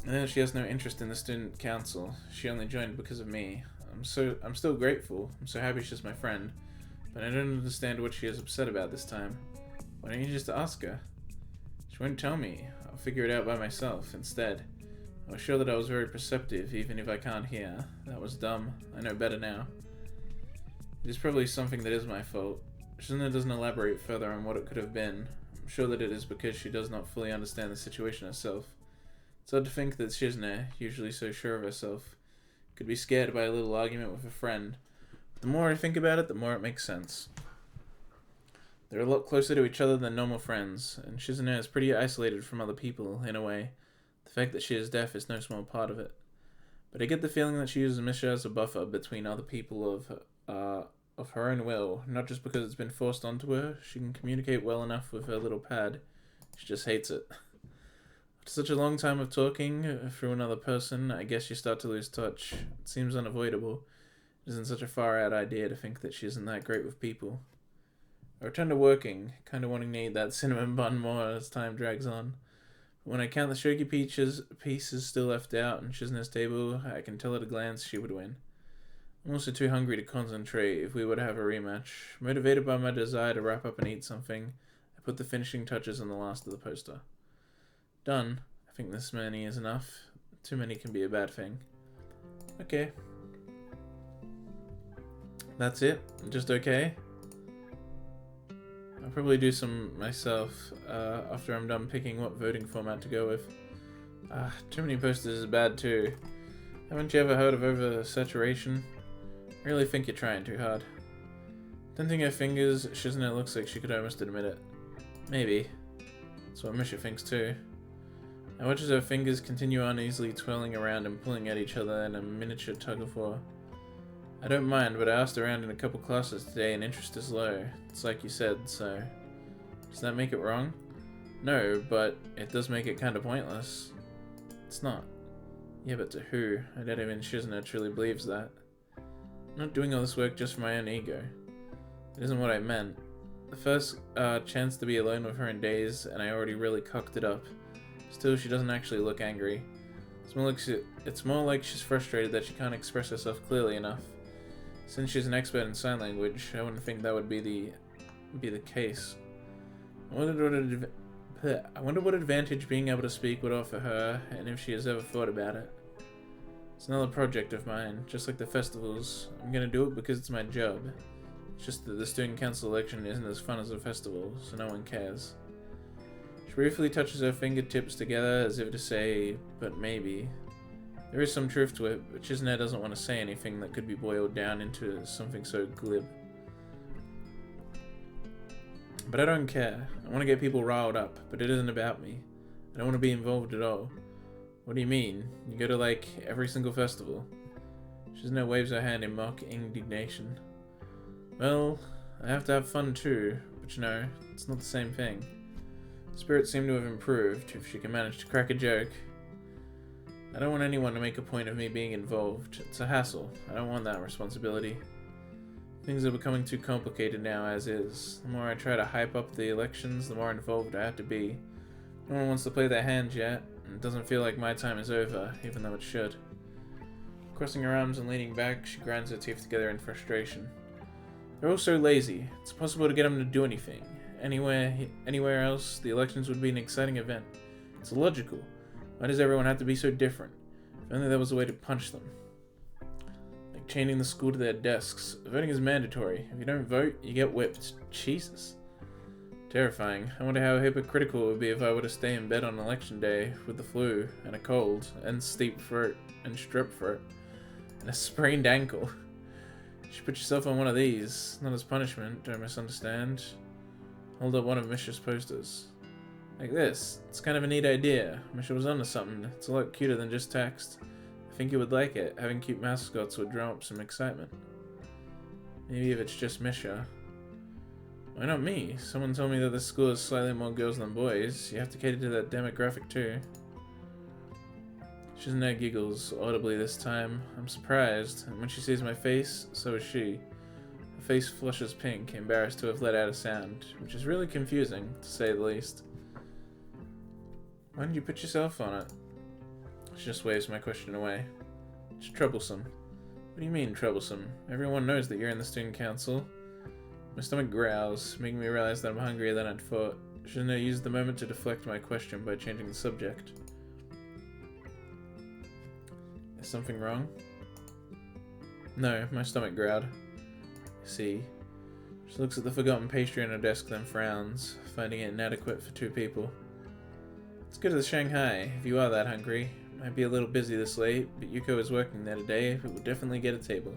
And then she has no interest in the student council. She only joined because of me. I'm still grateful. I'm so happy she's my friend. But I don't understand what she is upset about this time. Why don't you just ask her? She won't tell me. I'll figure it out by myself instead. I was sure that I was very perceptive, even if I can't hear. That was dumb. I know better now. It is probably something that is my fault. Shizune doesn't elaborate further on what it could have been. I'm sure that it is because she does not fully understand the situation herself. It's odd to think that Shizune, usually so sure of herself, could be scared by a little argument with a friend. But the more I think about it, the more it makes sense. They're a lot closer to each other than normal friends, and Shizune is pretty isolated from other people, in a way. The fact that she is deaf is no small part of it. But I get the feeling that she uses Misha as a buffer between other people of her own will, not just because it's been forced onto her. She can communicate well enough with her little pad. She just hates it. After such a long time of talking through another person, I guess you start to lose touch. It seems unavoidable. It isn't such a far-out idea to think that she isn't that great with people. I return to working, kind of wanting to eat that cinnamon bun more as time drags on. But when I count the shogi pieces still left out on Shizune's table, I can tell at a glance she would win. I'm also too hungry to concentrate if we were to have a rematch. Motivated by my desire to wrap up and eat something, I put the finishing touches on the last of the poster. Done. I think this many is enough. Too many can be a bad thing. Okay. That's it? Just okay? I'll probably do some myself after I'm done picking what voting format to go with. Too many posters is bad too. Haven't you ever heard of oversaturation? I really think you're trying too hard. Denting her fingers, Shizune looks like she could almost admit it. Maybe. That's what Misha thinks too. I watch as her fingers continue uneasily twirling around and pulling at each other in a miniature tug-of-war. I don't mind, but I asked around in a couple classes today and interest is low. It's like you said, so... Does that make it wrong? No, but it does make it kinda pointless. It's not. Yeah, but to who? I doubt even Shizune truly believes that. I'm not doing all this work just for my own ego. It isn't what I meant. The first chance to be alone with her in days, and I already really cocked it up. Still, she doesn't actually look angry. It's more like she's frustrated that she can't express herself clearly enough. Since she's an expert in sign language, I wouldn't think that would be the case. I wonder what advantage being able to speak would offer her, and if she has ever thought about it. It's another project of mine, just like the festivals. I'm gonna do it because it's my job. It's just that the student council election isn't as fun as a festival, so no one cares. She briefly touches her fingertips together as if to say, but maybe. There is some truth to it, but Shizune doesn't want to say anything that could be boiled down into something so glib. But I don't care. I want to get people riled up, but it isn't about me. I don't want to be involved at all. What do you mean? You go to like every single festival? Shizune waves her hand in mock indignation. Well, I have to have fun too, but you know, it's not the same thing. Spirits seem to have improved if she can manage to crack a joke. I don't want anyone to make a point of me being involved. It's a hassle. I don't want that responsibility. Things are becoming too complicated now as is. The more I try to hype up the elections, the more involved I have to be. No one wants to play their hand yet, and it doesn't feel like my time is over, even though it should. Crossing her arms and leaning back, she grinds her teeth together in frustration. They're all so lazy. It's impossible to get them to do anything. Anywhere else, the elections would be an exciting event. It's illogical. Why does everyone have to be so different? If only there was a way to punch them. Like chaining the school to their desks. Voting is mandatory. If you don't vote, you get whipped. Jesus. Terrifying. I wonder how hypocritical it would be if I were to stay in bed on election day with the flu and a cold and steep throat and strep throat and a sprained ankle. You should put yourself on one of these. Not as punishment, don't misunderstand. Hold up one of Misha's posters. Like this. It's kind of a neat idea. Misha was onto something. It's a lot cuter than just text. The think you would like it. Having cute mascots would drum up some excitement. Maybe if it's just Misha. Why not me? Someone told me that this school is slightly more girls than boys. You have to cater to that demographic too. Shizune giggles audibly this time. I'm surprised, and when she sees my face, so is she. Her face flushes pink, embarrassed to have let out a sound, which is really confusing, to say the least. Why didn't you put yourself on it? She just waves my question away. It's troublesome. What do you mean, troublesome? Everyone knows that you're in the student council. My stomach growls, making me realize that I'm hungrier than I'd thought. Shouldn't I use the moment to deflect my question by changing the subject? Is something wrong? No, my stomach growled. See. She looks at the forgotten pastry on her desk, then frowns, finding it inadequate for 2 people. Let's go to the Shanghai, if you are that hungry. Might be a little busy this late, but Yuko is working there today, but we'll definitely get a table.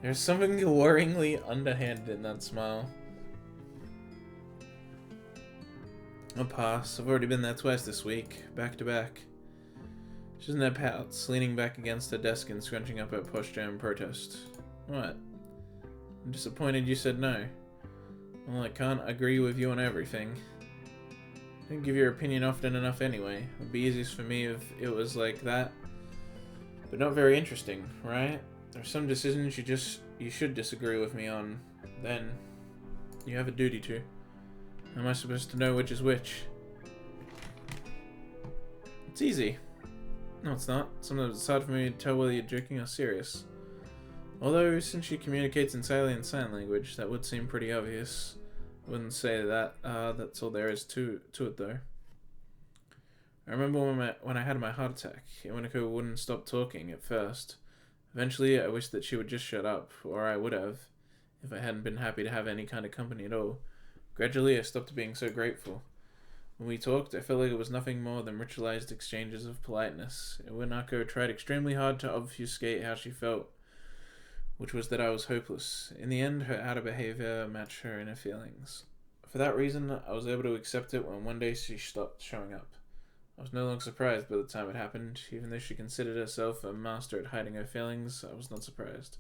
There's something worryingly underhanded in that smile. I'll pass. I've already been there twice this week, back to back. She doesn't have pouts, leaning back against her desk and scrunching up her posture in protest. What? I'm disappointed you said no. Well, I can't agree with you on everything. You don't give your opinion often enough anyway. It would be easiest for me if it was like that. But not very interesting, right? There are some decisions you should disagree with me on. Then, you have a duty to. How am I supposed to know which is which? It's easy. No, it's not. Sometimes it's hard for me to tell whether you're joking or serious. Although, since she communicates entirely in sign language, that would seem pretty obvious. I wouldn't say that. That's all there is to it, though. I remember when I had my heart attack. Iwanako wouldn't stop talking at first. Eventually, I wished that she would just shut up, or I would have, if I hadn't been happy to have any kind of company at all. Gradually, I stopped being so grateful. When we talked, I felt like it was nothing more than ritualized exchanges of politeness. Iwanako tried extremely hard to obfuscate how she felt, which was that I was hopeless. In the end, her outer behavior matched her inner feelings. For that reason, I was able to accept it when one day she stopped showing up. I was no longer surprised by the time it happened. Even though she considered herself a master at hiding her feelings, I was not surprised.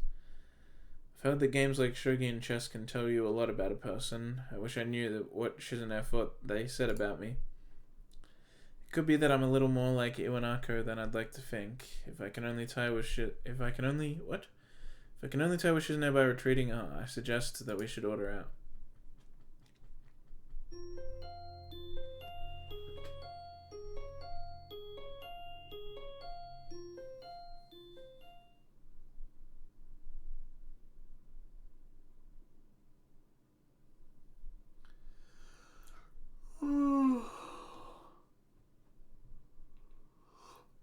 I've heard that games like shogi and chess can tell you a lot about a person. I wish I knew that what Shizune thought they said about me. It could be that I'm a little more like Iwanako than I'd like to think. If I can only tie with If I can only tie with Shizune by retreating, I suggest that we should order out.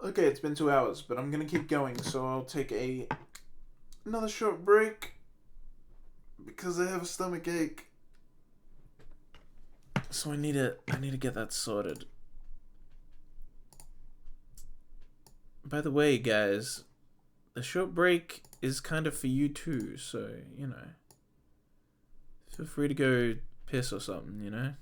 Okay, it's been 2 hours, but I'm gonna keep going, so I'll take another short break because I have a stomach ache. So I need to get that sorted. By the way, guys, the short break is kind of for you too, so, feel free to go piss or something.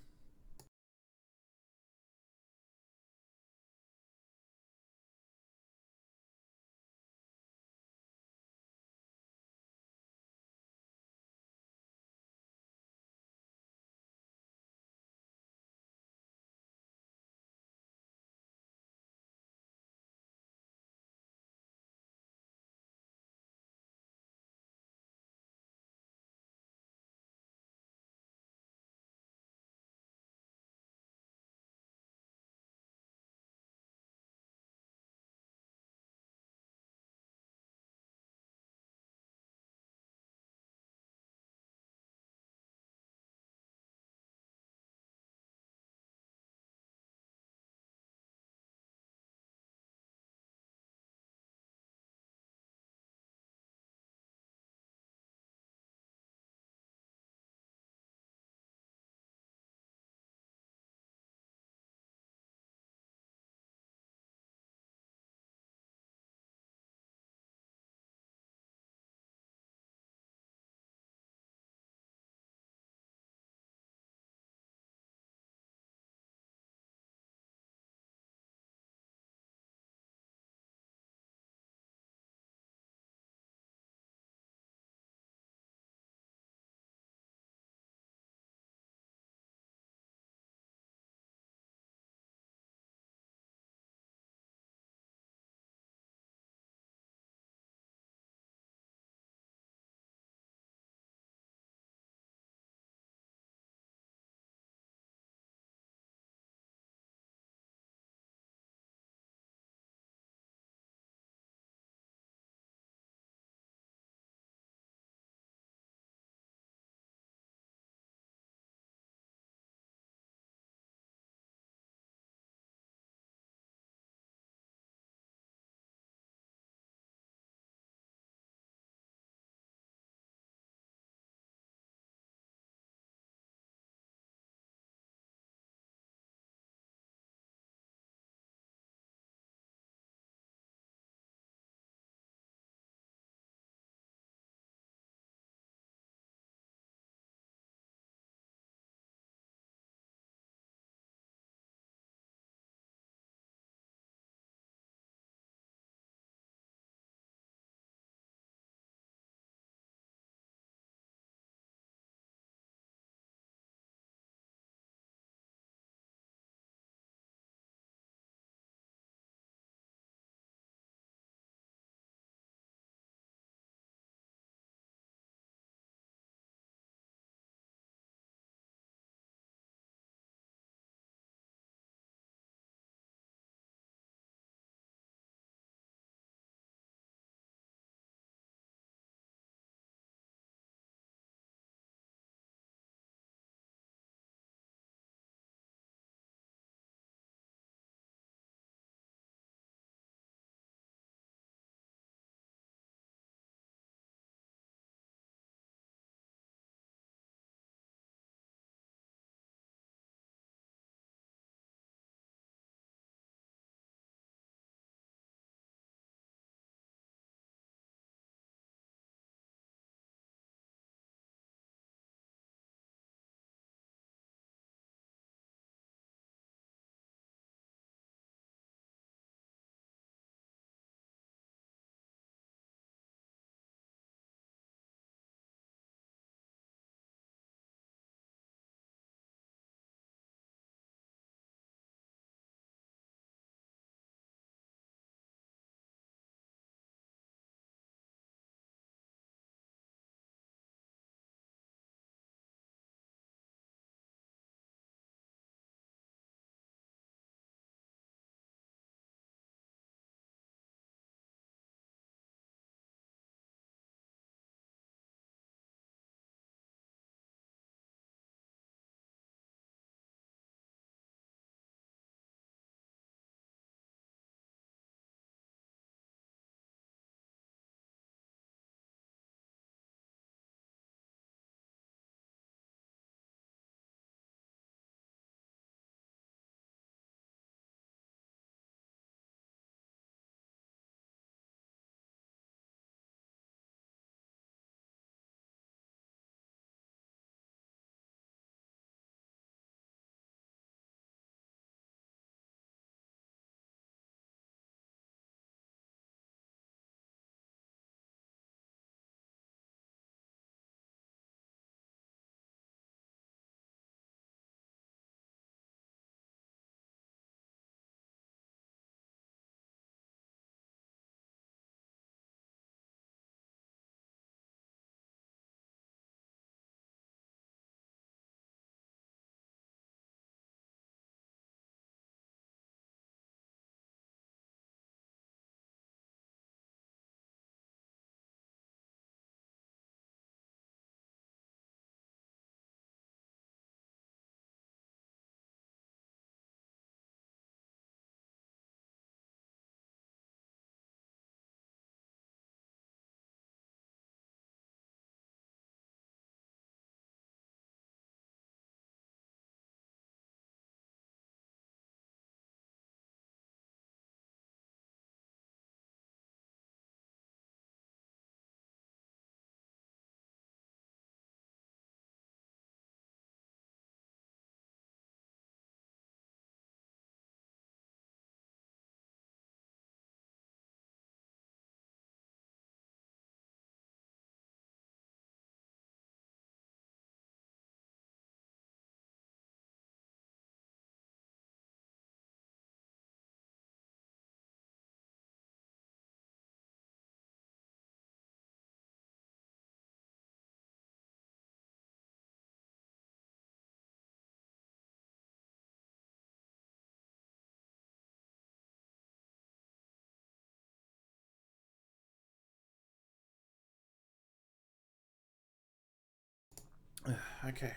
Okay.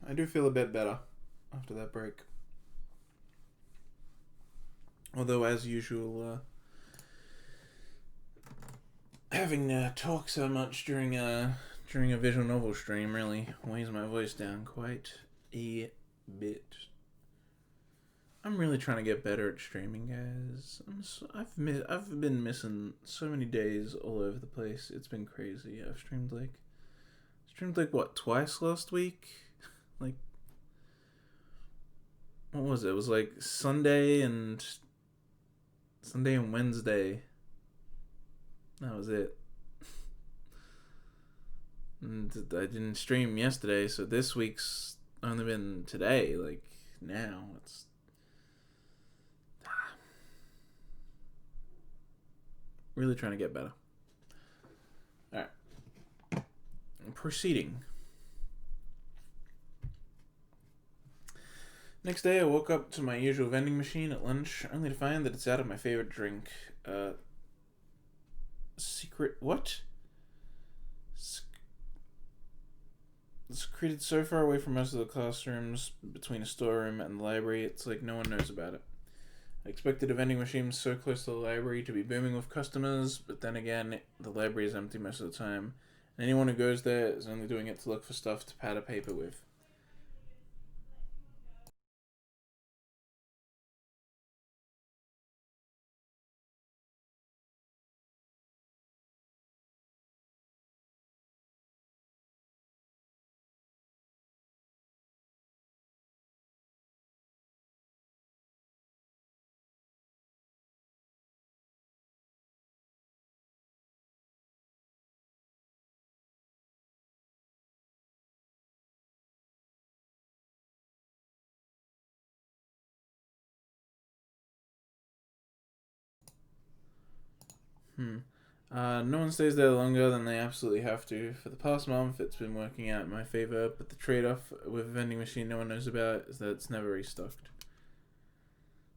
I do feel a bit better after that break. Although, as usual, having to talk so much during a visual novel stream really weighs my voice down quite a bit. I'm really trying to get better at streaming, guys. I've been missing so many days all over the place. It's been crazy. I've streamed like what, twice last week? Like, what was it? It was like Sunday and Wednesday. That was it. And I didn't stream yesterday, so this week's only been today. Like, now it's really trying to get better. Alright. Proceeding. Next day, I woke up to my usual vending machine at lunch, only to find that it's out of my favorite drink. Secret. What? Secreted so far away from most of the classrooms, between a storeroom and the library, it's like no one knows about it. I expected a vending machine so close to the library to be booming with customers, but then again, the library is empty most of the time, and anyone who goes there is only doing it to look for stuff to pad a paper with. No one stays there longer than they absolutely have to. For the past month, it's been working out in my favor, but the trade-off with a vending machine no one knows about is that it's never restocked.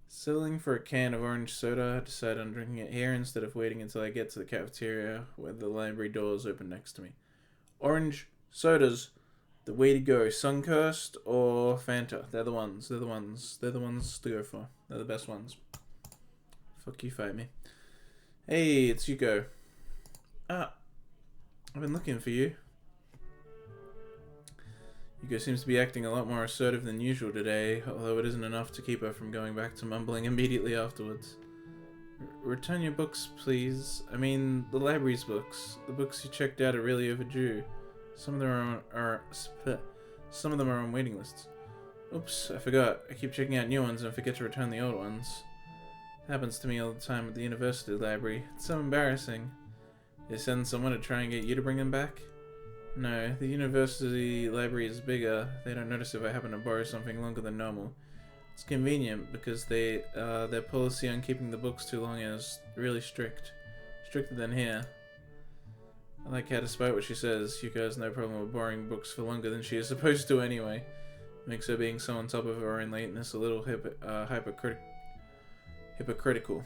Settling for a can of orange soda, I decide on drinking it here instead of waiting until I get to the cafeteria where the library doors open next to me. Orange sodas, the way to go. Suncursed or Fanta. They're the ones to go for. They're the best ones. Fuck you, fight me. Hey, it's Yuko. I've been looking for you. Yuko seems to be acting a lot more assertive than usual today, although it isn't enough to keep her from going back to mumbling immediately afterwards. Return your books, please. I mean, the library's books. The books you checked out are really overdue. Some of them are on waiting lists. Oops, I forgot. I keep checking out new ones and forget to return the old ones. It happens to me all the time at the university library. It's so embarrassing. They send someone to try and get you to bring them back? No, the university library is bigger. They don't notice if I happen to borrow something longer than normal. It's convenient because their policy on keeping the books too long is really strict. Stricter than here. I like how, despite what she says, Yuka has no problem with borrowing books for longer than she is supposed to anyway. Makes her being so on top of her own lateness a little hypocritical.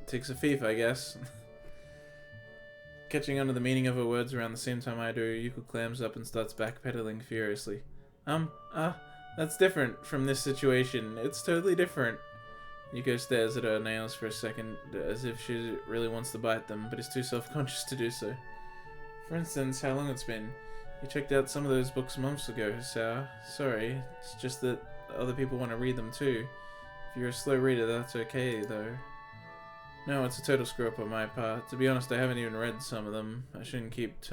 It takes a thief, I guess. Catching on to the meaning of her words around the same time I do, Yuko clams up and starts backpedaling furiously. That's different from this situation. It's totally different. Yuko stares at her nails for a second, as if she really wants to bite them, but is too self-conscious to do so. For instance, how long it's been. You checked out some of those books months ago, Sao. Sorry, it's just that other people want to read them too. If you're a slow reader, that's okay, though. No, it's a total screw-up on my part. To be honest, I haven't even read some of them. I shouldn't keep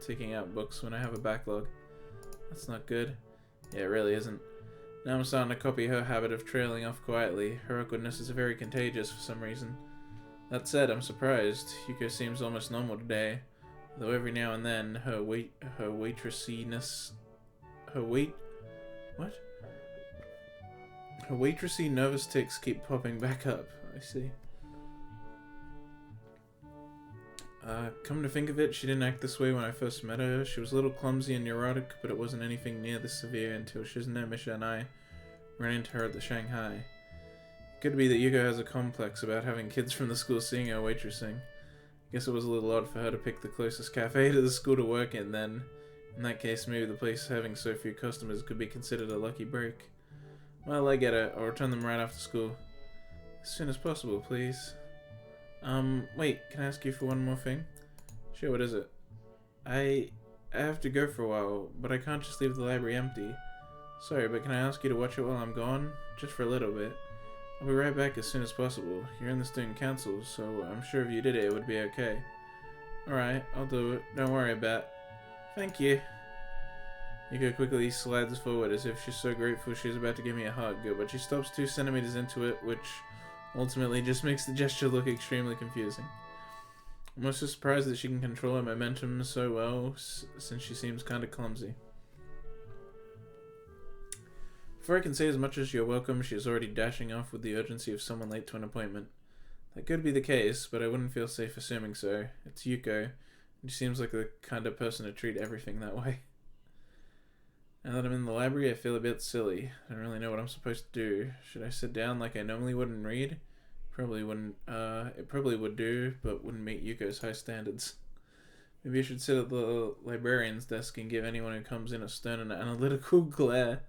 taking out books when I have a backlog. That's not good. Yeah, it really isn't. Now I'm starting to copy her habit of trailing off quietly. Her awkwardness is very contagious for some reason. That said, I'm surprised. Yuko seems almost normal today. Though every now and then, her waitressy nervous tics keep popping back up. I see. Come to think of it, she didn't act this way when I first met her. She was a little clumsy and neurotic, but it wasn't anything near this severe until Shizune, Misha, and I ran into her at the Shanghai. It could be that Yuko has a complex about having kids from the school seeing her waitressing. Guess it was a little odd for her to pick the closest cafe to the school to work in then. In that case, maybe the place having so few customers could be considered a lucky break. Well, I get it. I'll return them right after school. As soon as possible, please. Wait, can I ask you for one more thing? Sure, what is it? I have to go for a while, but I can't just leave the library empty. Sorry, but can I ask you to watch it while I'm gone? Just for a little bit. I'll be right back as soon as possible. You're in the student council, so I'm sure if you did it, it would be okay. Alright, I'll do it. Don't worry about it. Thank you. Yuko quickly slides forward as if she's so grateful she's about to give me a hug, but she stops 2 centimeters into it, which ultimately just makes the gesture look extremely confusing. I'm also surprised that she can control her momentum so well, since she seems kinda clumsy. Before I can say as much as you're welcome, she is already dashing off with the urgency of someone late to an appointment. That could be the case, but I wouldn't feel safe assuming so. It's Yuko, and she seems like the kind of person to treat everything that way. Now that I'm in the library, I feel a bit silly. I don't really know what I'm supposed to do. Should I sit down like I normally would and read? Probably wouldn't. It probably would do, but wouldn't meet Yuko's high standards. Maybe I should sit at the librarian's desk and give anyone who comes in a stern and analytical glare.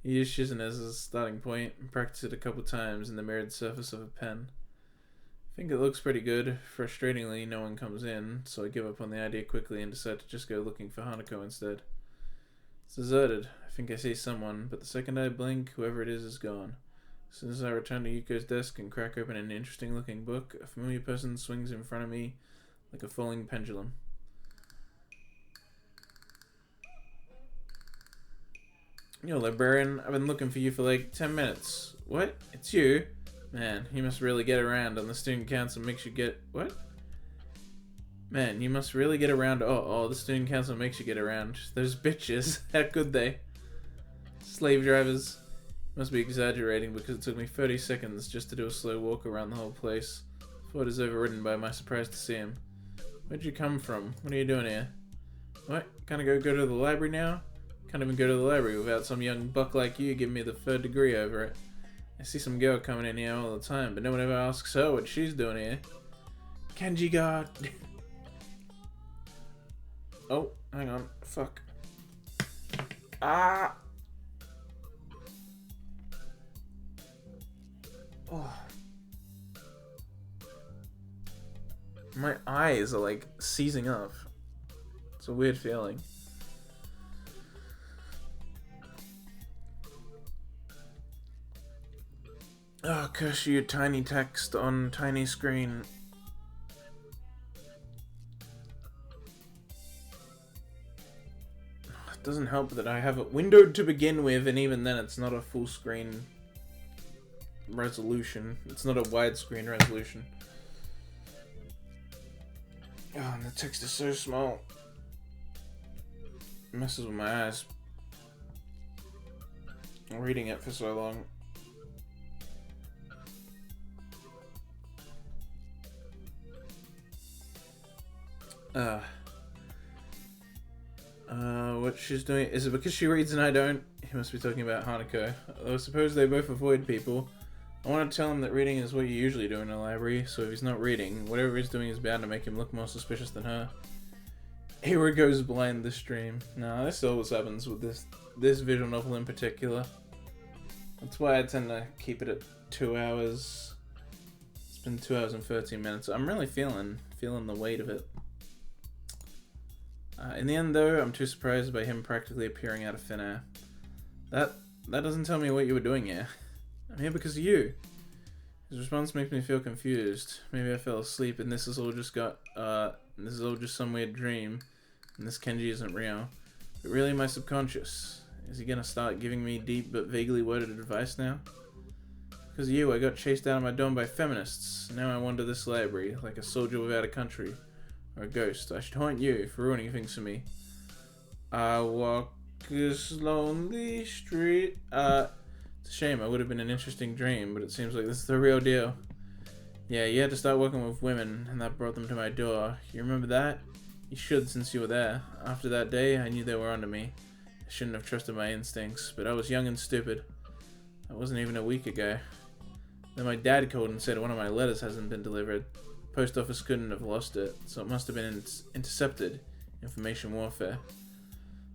Use Shizune as a starting point and practice it a couple times in the mirrored surface of a pen. I think it looks pretty good. Frustratingly, no one comes in, so I give up on the idea quickly and decide to just go looking for Hanako instead. It's deserted. I think I see someone, but the second I blink, whoever it is gone. As soon as I return to Yuko's desk and crack open an interesting looking book, a familiar person swings in front of me like a falling pendulum. Yo, librarian, I've been looking for you for like 10 minutes. What? It's you? Man, you must really get around, and the student council makes you get... What? Man, you must really get around... Oh, the student council makes you get around. Those bitches. How could they? Slave drivers. Must be exaggerating because it took me 30 seconds just to do a slow walk around the whole place. Before it is overridden by my surprise to see him. Where'd you come from? What are you doing here? What? Can't I go to the library now? Can't even go to the library without some young buck like you giving me the 3rd degree over it. I see some girl coming in here all the time, but no one ever asks her what she's doing here. Kenji God. Oh, hang on. Fuck. Ah! Oh. My eyes are like seizing up. It's a weird feeling. Oh, curse you, tiny text on tiny screen. It doesn't help that I have it windowed to begin with, and even then it's not a full screen resolution. It's not a widescreen resolution. Oh, and the text is so small. It messes with my eyes. I'm reading it for so long. What she's doing, is it because she reads and I don't? He must be talking about Hanako. I suppose they both avoid people. I want to tell him that reading is what you usually do in a library, so if he's not reading, whatever he's doing is bound to make him look more suspicious than her. Eira goes blind this stream. Nah, this always happens with this visual novel in particular. That's why I tend to keep it at 2 hours. It's been 2 hours and 13 minutes. I'm really feeling the weight of it. In the end, though, I'm too surprised by him practically appearing out of thin air. That doesn't tell me what you were doing here. I'm here because of you. His response makes me feel confused. Maybe I fell asleep and this is all just some weird dream, and this Kenji isn't real. But really, my subconscious. Is he gonna start giving me deep but vaguely worded advice now? Because of you, I got chased out of my dome by feminists. Now I wander this library, like a soldier without a country. Or a ghost. I should haunt you for ruining things for me. I walk this lonely street. It's a shame. I would have been an interesting dream, but it seems like this is the real deal. Yeah, you had to start working with women, and that brought them to my door. You remember that? You should, since you were there. After that day, I knew they were onto me. I shouldn't have trusted my instincts, but I was young and stupid. That wasn't even a week ago. Then my dad called and said one of my letters hasn't been delivered. Post office couldn't have lost it, so it must have been intercepted. Information warfare.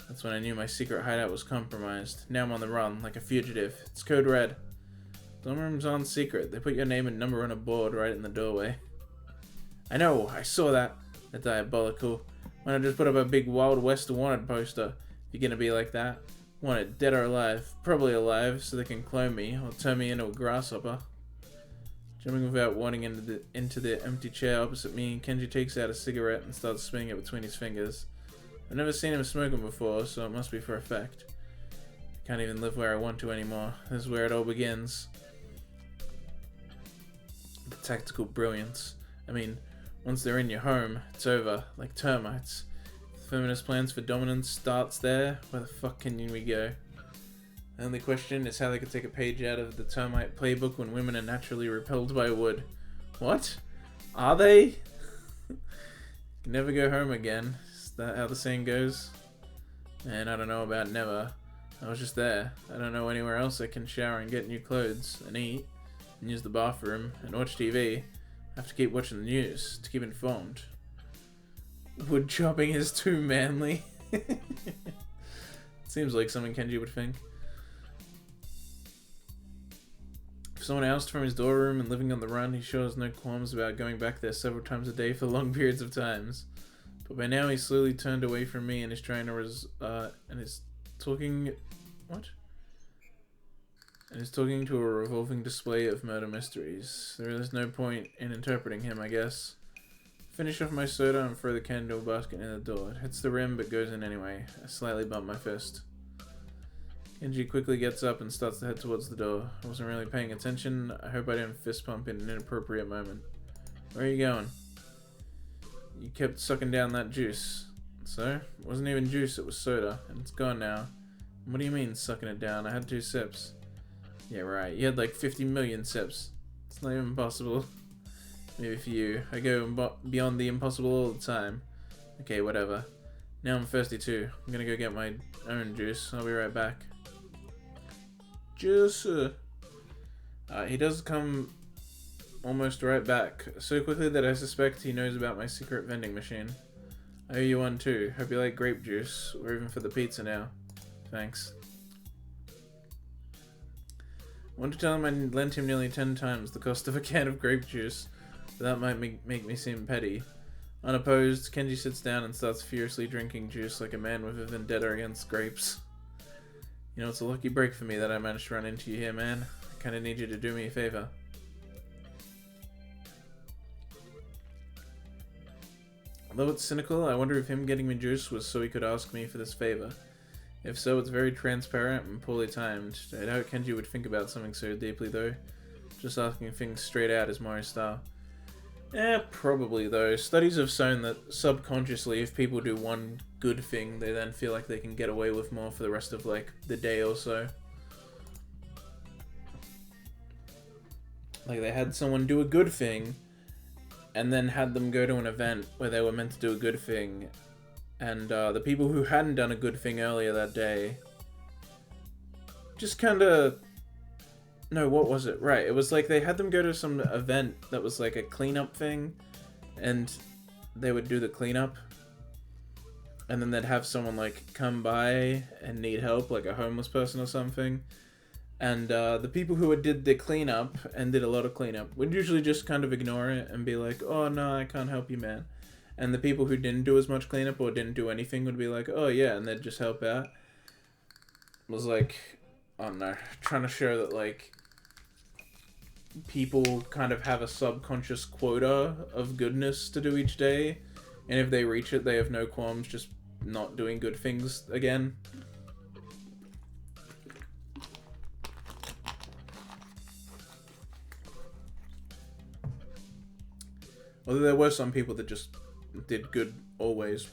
That's when I knew my secret hideout was compromised. Now I'm on the run, like a fugitive. It's code red. Dorm rooms aren't secret. They put your name and number on a board right in the doorway. I know, I saw that. They're diabolical. Why not just put up a big Wild West wanted poster? If you're gonna be like that. Wanted, dead or alive. Probably alive, so they can clone me, or turn me into a grasshopper. Jumping without warning into the empty chair opposite me, Kenji takes out a cigarette and starts spinning it between his fingers. I've never seen him smoking before, so it must be for effect. I can't even live where I want to anymore. This is where it all begins. The tactical brilliance. I mean, once they're in your home, it's over, like termites. If the feminist plans for dominance starts there, where the fuck can we go? The only question is how they could take a page out of the termite playbook when women are naturally repelled by wood. What? Are they? Can never go home again. Is that how the saying goes? And I don't know about never. I was just there. I don't know anywhere else I can shower and get new clothes, and eat, and use the bathroom, and watch TV. I have to keep watching the news to keep informed. Wood chopping is too manly. Seems like something Kenji would think. If someone ousted from his dorm room and living on the run, he sure has no qualms about going back there several times a day for long periods of times. But by now he's slowly turned away from me and is trying to and is talking to a revolving display of murder mysteries. There is no point in interpreting him, I guess. Finish off my soda and throw the candle basket in the door. It hits the rim but goes in anyway. I slightly bump my fist. Kenji quickly gets up and starts to head towards the door. I wasn't really paying attention. I hope I didn't fist pump in an inappropriate moment. Where are you going? You kept sucking down that juice. So? It wasn't even juice, it was soda. And it's gone now. What do you mean, sucking it down? I had 2 sips. Yeah, right. You had like 50 million sips. It's not even possible. Maybe for you. I go beyond the impossible all the time. Okay, whatever. Now I'm thirsty too. I'm gonna go get my own juice. I'll be right back. Juice. He does come almost right back. So quickly that I suspect he knows about my secret vending machine. I owe you one too. Hope you like grape juice. Or even for the pizza now. Thanks. I want to tell him I lent him nearly 10 times the cost of a can of grape juice, but that might make me seem petty. Unopposed, Kenji sits down and starts furiously drinking juice like a man with a vendetta against grapes. You know, it's a lucky break for me that I managed to run into you here, man. I kinda need you to do me a favor. Although it's cynical, I wonder if him getting me juice was so he could ask me for this favor. If so, it's very transparent and poorly timed. I doubt Kenji would think about something so deeply, though. Just asking things straight out is more his style. Probably, though. Studies have shown that subconsciously, if people do one good thing, they then feel like they can get away with more for the rest of, like, the day or so. Like, they had someone do a good thing, and then had them go to an event where they were meant to do a good thing, and the people who hadn't done a good thing earlier that day just kinda... No, what was it? Right, it was like they had them go to some event that was like a cleanup thing, and they would do the cleanup, and then they'd have someone like come by and need help, like a homeless person or something, and the people who did the cleanup and did a lot of cleanup would usually just kind of ignore it and be like, oh no, I can't help you, man. And the people who didn't do as much cleanup or didn't do anything would be like, oh yeah, and they'd just help out. It was like, I don't know, trying to show that like people kind of have a subconscious quota of goodness to do each day, and if they reach it, they have no qualms just not doing good things again. Although there were some people that just did good always.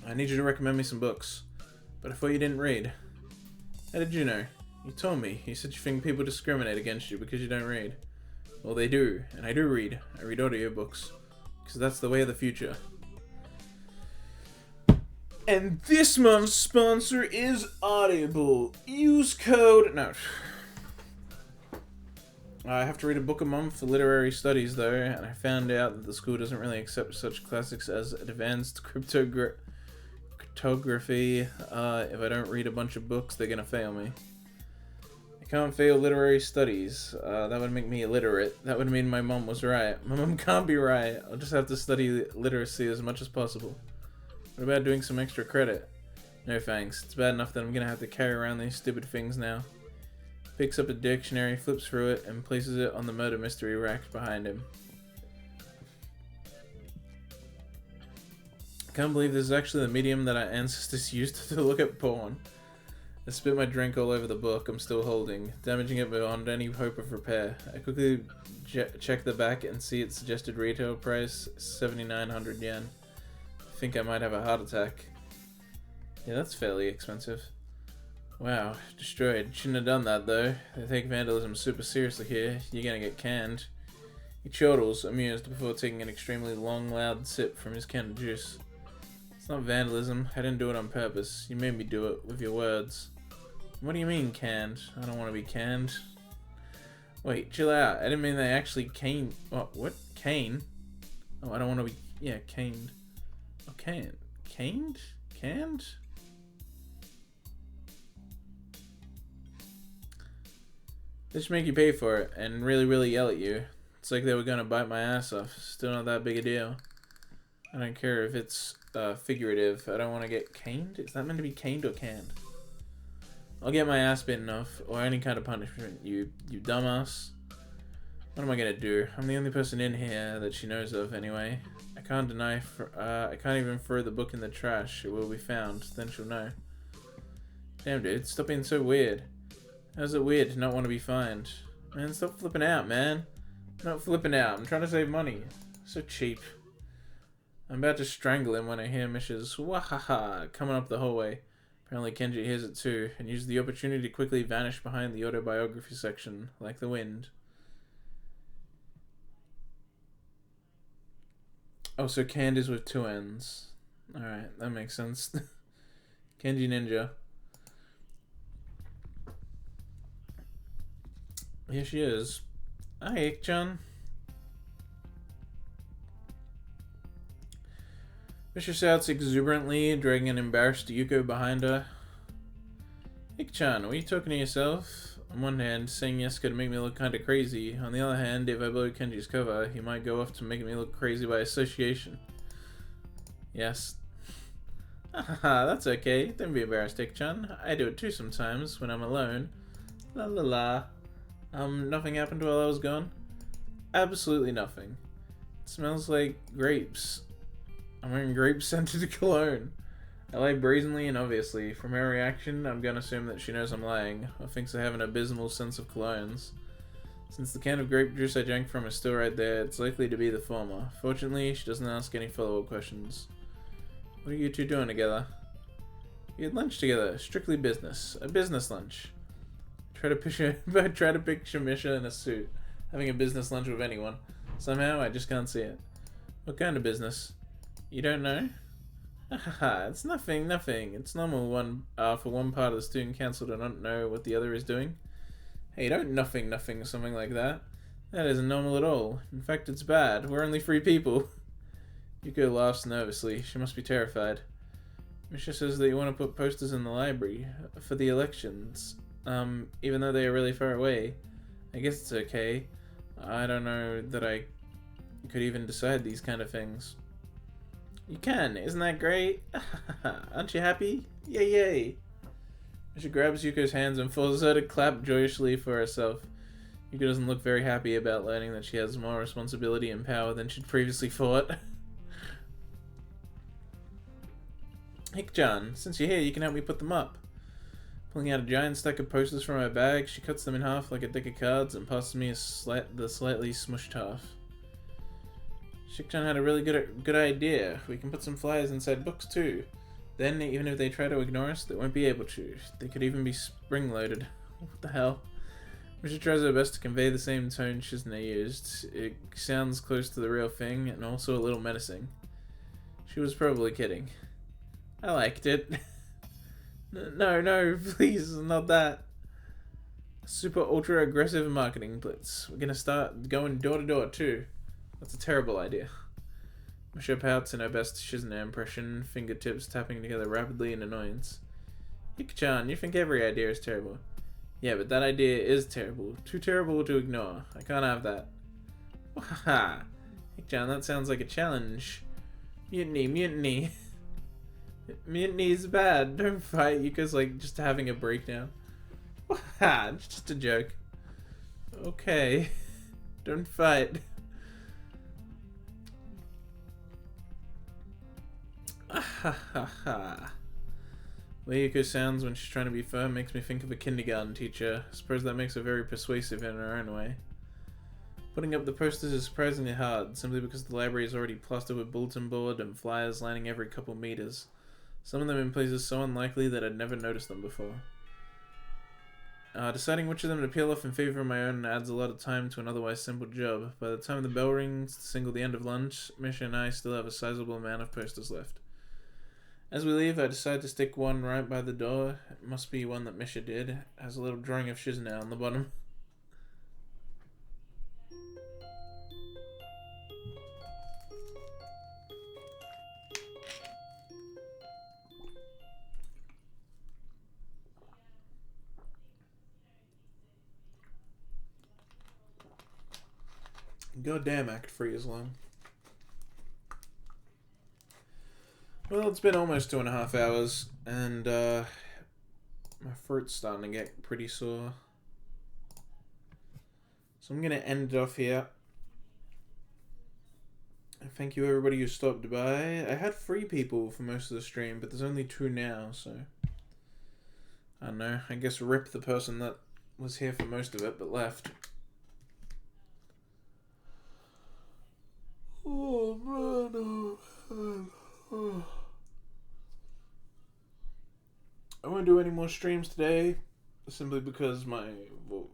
I need you to recommend me some books, but I thought you didn't read. How did you know? You told me. You said you think people discriminate against you because you don't read. Well, they do, and I do read. I read audiobooks, because that's the way of the future. And this month's sponsor is Audible. Use code... No. I have to read a book a month for literary studies, though, and I found out that the school doesn't really accept such classics as advanced cryptography. If I don't read a bunch of books, they're gonna fail me. I can't fail literary studies. That would make me illiterate. That would mean my mom was right. My mom can't be right. I'll just have to study literacy as much as possible. What about doing some extra credit? No thanks. It's bad enough that I'm gonna have to carry around these stupid things now. Picks up a dictionary, flips through it, and places it on the murder mystery rack behind him. Can't believe this is actually the medium that our ancestors used to look at porn. I spit my drink all over the book I'm still holding, damaging it beyond any hope of repair. I quickly check the back and see its suggested retail price, 7,900 yen. I think I might have a heart attack. Yeah, that's fairly expensive. Wow, destroyed. Shouldn't have done that though. They take vandalism super seriously here. You're gonna get canned. He chortles, amused, before taking an extremely long, loud sip from his can of juice. It's not vandalism. I didn't do it on purpose. You made me do it with your words. What do you mean, canned? I don't want to be canned. Wait, chill out. I didn't mean they actually caned. What? Cane? Oh, I don't want to be. Yeah, caned. Oh, canned? Caned? Canned? They should make you pay for it and really, really yell at you. It's like they were gonna bite my ass off. Still not that big a deal. I don't care if it's figurative. I don't want to get caned. Is that meant to be caned or canned? I'll get my ass bitten off, or any kind of punishment. You dumbass. What am I gonna do? I'm the only person in here that she knows of, anyway. I can't deny. I can't even throw the book in the trash. It will be found. Then she'll know. Damn, dude, stop being so weird. How's it weird to not want to be fined? Man, stop flipping out, man. I'm not flipping out. I'm trying to save money. So cheap. I'm about to strangle him when I hear Misha's wahaha coming up the hallway. Apparently Kenji hears it too, and uses the opportunity to quickly vanish behind the autobiography section, like the wind. Oh, so canned is with two N's. Alright, that makes sense. Kenji Ninja. Here she is. Hi, Ikchan. Misha shouts exuberantly, dragging an embarrassed Yuko behind her. Ikchan, were you talking to yourself? On one hand, saying yes could make me look kinda crazy. On the other hand, if I blow Kenji's cover, he might go off to making me look crazy by association. Yes. Haha, that's okay. Don't be embarrassed, Ikchan. I do it too sometimes, when I'm alone. La la la. Nothing happened while I was gone? Absolutely nothing. It smells like grapes. I'm wearing grape-scented cologne. I lie brazenly and obviously. From her reaction, I'm gonna assume that she knows I'm lying, or thinks I have an abysmal sense of colognes. Since the can of grape juice I drank from is still right there, it's likely to be the former. Fortunately, she doesn't ask any follow-up questions. What are you two doing together? We had lunch together. Strictly business. A business lunch. I try to picture Misha in a suit, having a business lunch with anyone. Somehow, I just can't see it. What kind of business? You don't know? Haha, it's nothing. It's normal for one part of the student council to not know what the other is doing. Hey, don't nothing something like that. That isn't normal at all. In fact, it's bad. We're only 3 people. Yuko laughs nervously. She must be terrified. Misha says that you want to put posters in the library for the elections. Even though they are really far away. I guess it's okay. I don't know that I could even decide these kind of things. You can, isn't that great? Aren't you happy? Yay yay! Misha grabs Yuko's hands and forces her to clap joyously for herself. Yuko doesn't look very happy about learning that she has more responsibility and power than she'd previously thought. Hikchan, since you're here, you can help me put them up. Pulling out a giant stack of posters from her bag, she cuts them in half like a deck of cards and passes me the slightly smushed half. Shikchan had a really good idea. We can put some flyers inside books too. Then, even if they try to ignore us, they won't be able to. They could even be spring-loaded. What the hell? Misha tries her best to convey the same tone Shizune used. It sounds close to the real thing, and also a little menacing. She was probably kidding. I liked it. No, please, not that. Super ultra aggressive marketing blitz. We're gonna start going door to door too. That's a terrible idea. Misha pouts in her best Shizune impression, fingertips tapping together rapidly in annoyance. Ika-chan, you think every idea is terrible. Yeah, but that idea is terrible. Too terrible to ignore. I can't have that. Wahaha. Ika-chan, that sounds like a challenge. Mutiny, mutiny. Mutiny's bad. Don't fight. Yuka's like just having a breakdown. Wahaha, just a joke. Okay. Don't fight. Ahahaha. The way Yuko sounds when she's trying to be firm makes me think of a kindergarten teacher. I suppose that makes her very persuasive in her own way. Putting up the posters is surprisingly hard, simply because the library is already plastered with bulletin board and flyers lining every couple meters. Some of them in places so unlikely that I'd never noticed them before. Deciding which of them to peel off in favor of my own adds a lot of time to an otherwise simple job. By the time the bell rings to signal the end of lunch, Misha and I still have a sizable amount of posters left. As we leave, I decide to stick one right by the door. It must be one that Misha did. It has a little drawing of Shizune on the bottom. Goddamn, Act 3 is long. Well, it's been almost 2.5 hours, and my throat's starting to get pretty sore. So I'm going to end it off here. Thank you everybody who stopped by. I had 3 people for most of the stream, but there's only 2 now, so... I don't know, I guess rip the person that was here for most of it, but left. Oh man, oh man. Oh. I won't do any more streams today, simply because my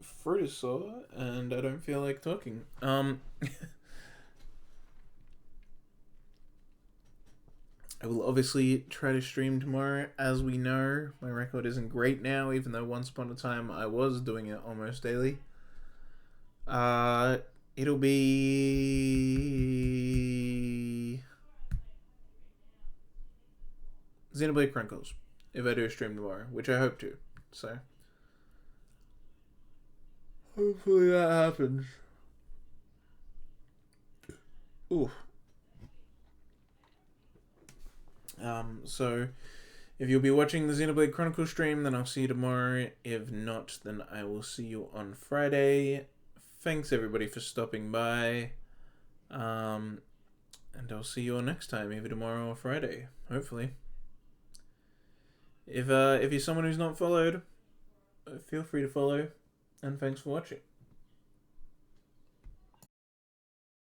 throat is sore and I don't feel like talking. I will obviously try to stream tomorrow. As we know, my record isn't great now, even though once upon a time I was doing it almost daily. It'll be Xenoblade Chronicles if I do a stream tomorrow, which I hope to. So hopefully that happens. Ooh. So if you'll be watching the Xenoblade Chronicles stream, then I'll see you tomorrow. If not, then I will see you on Friday. Thanks everybody for stopping by. And I'll see you all next time, either tomorrow or Friday, hopefully. If you're someone who's not followed, feel free to follow, and thanks for watching.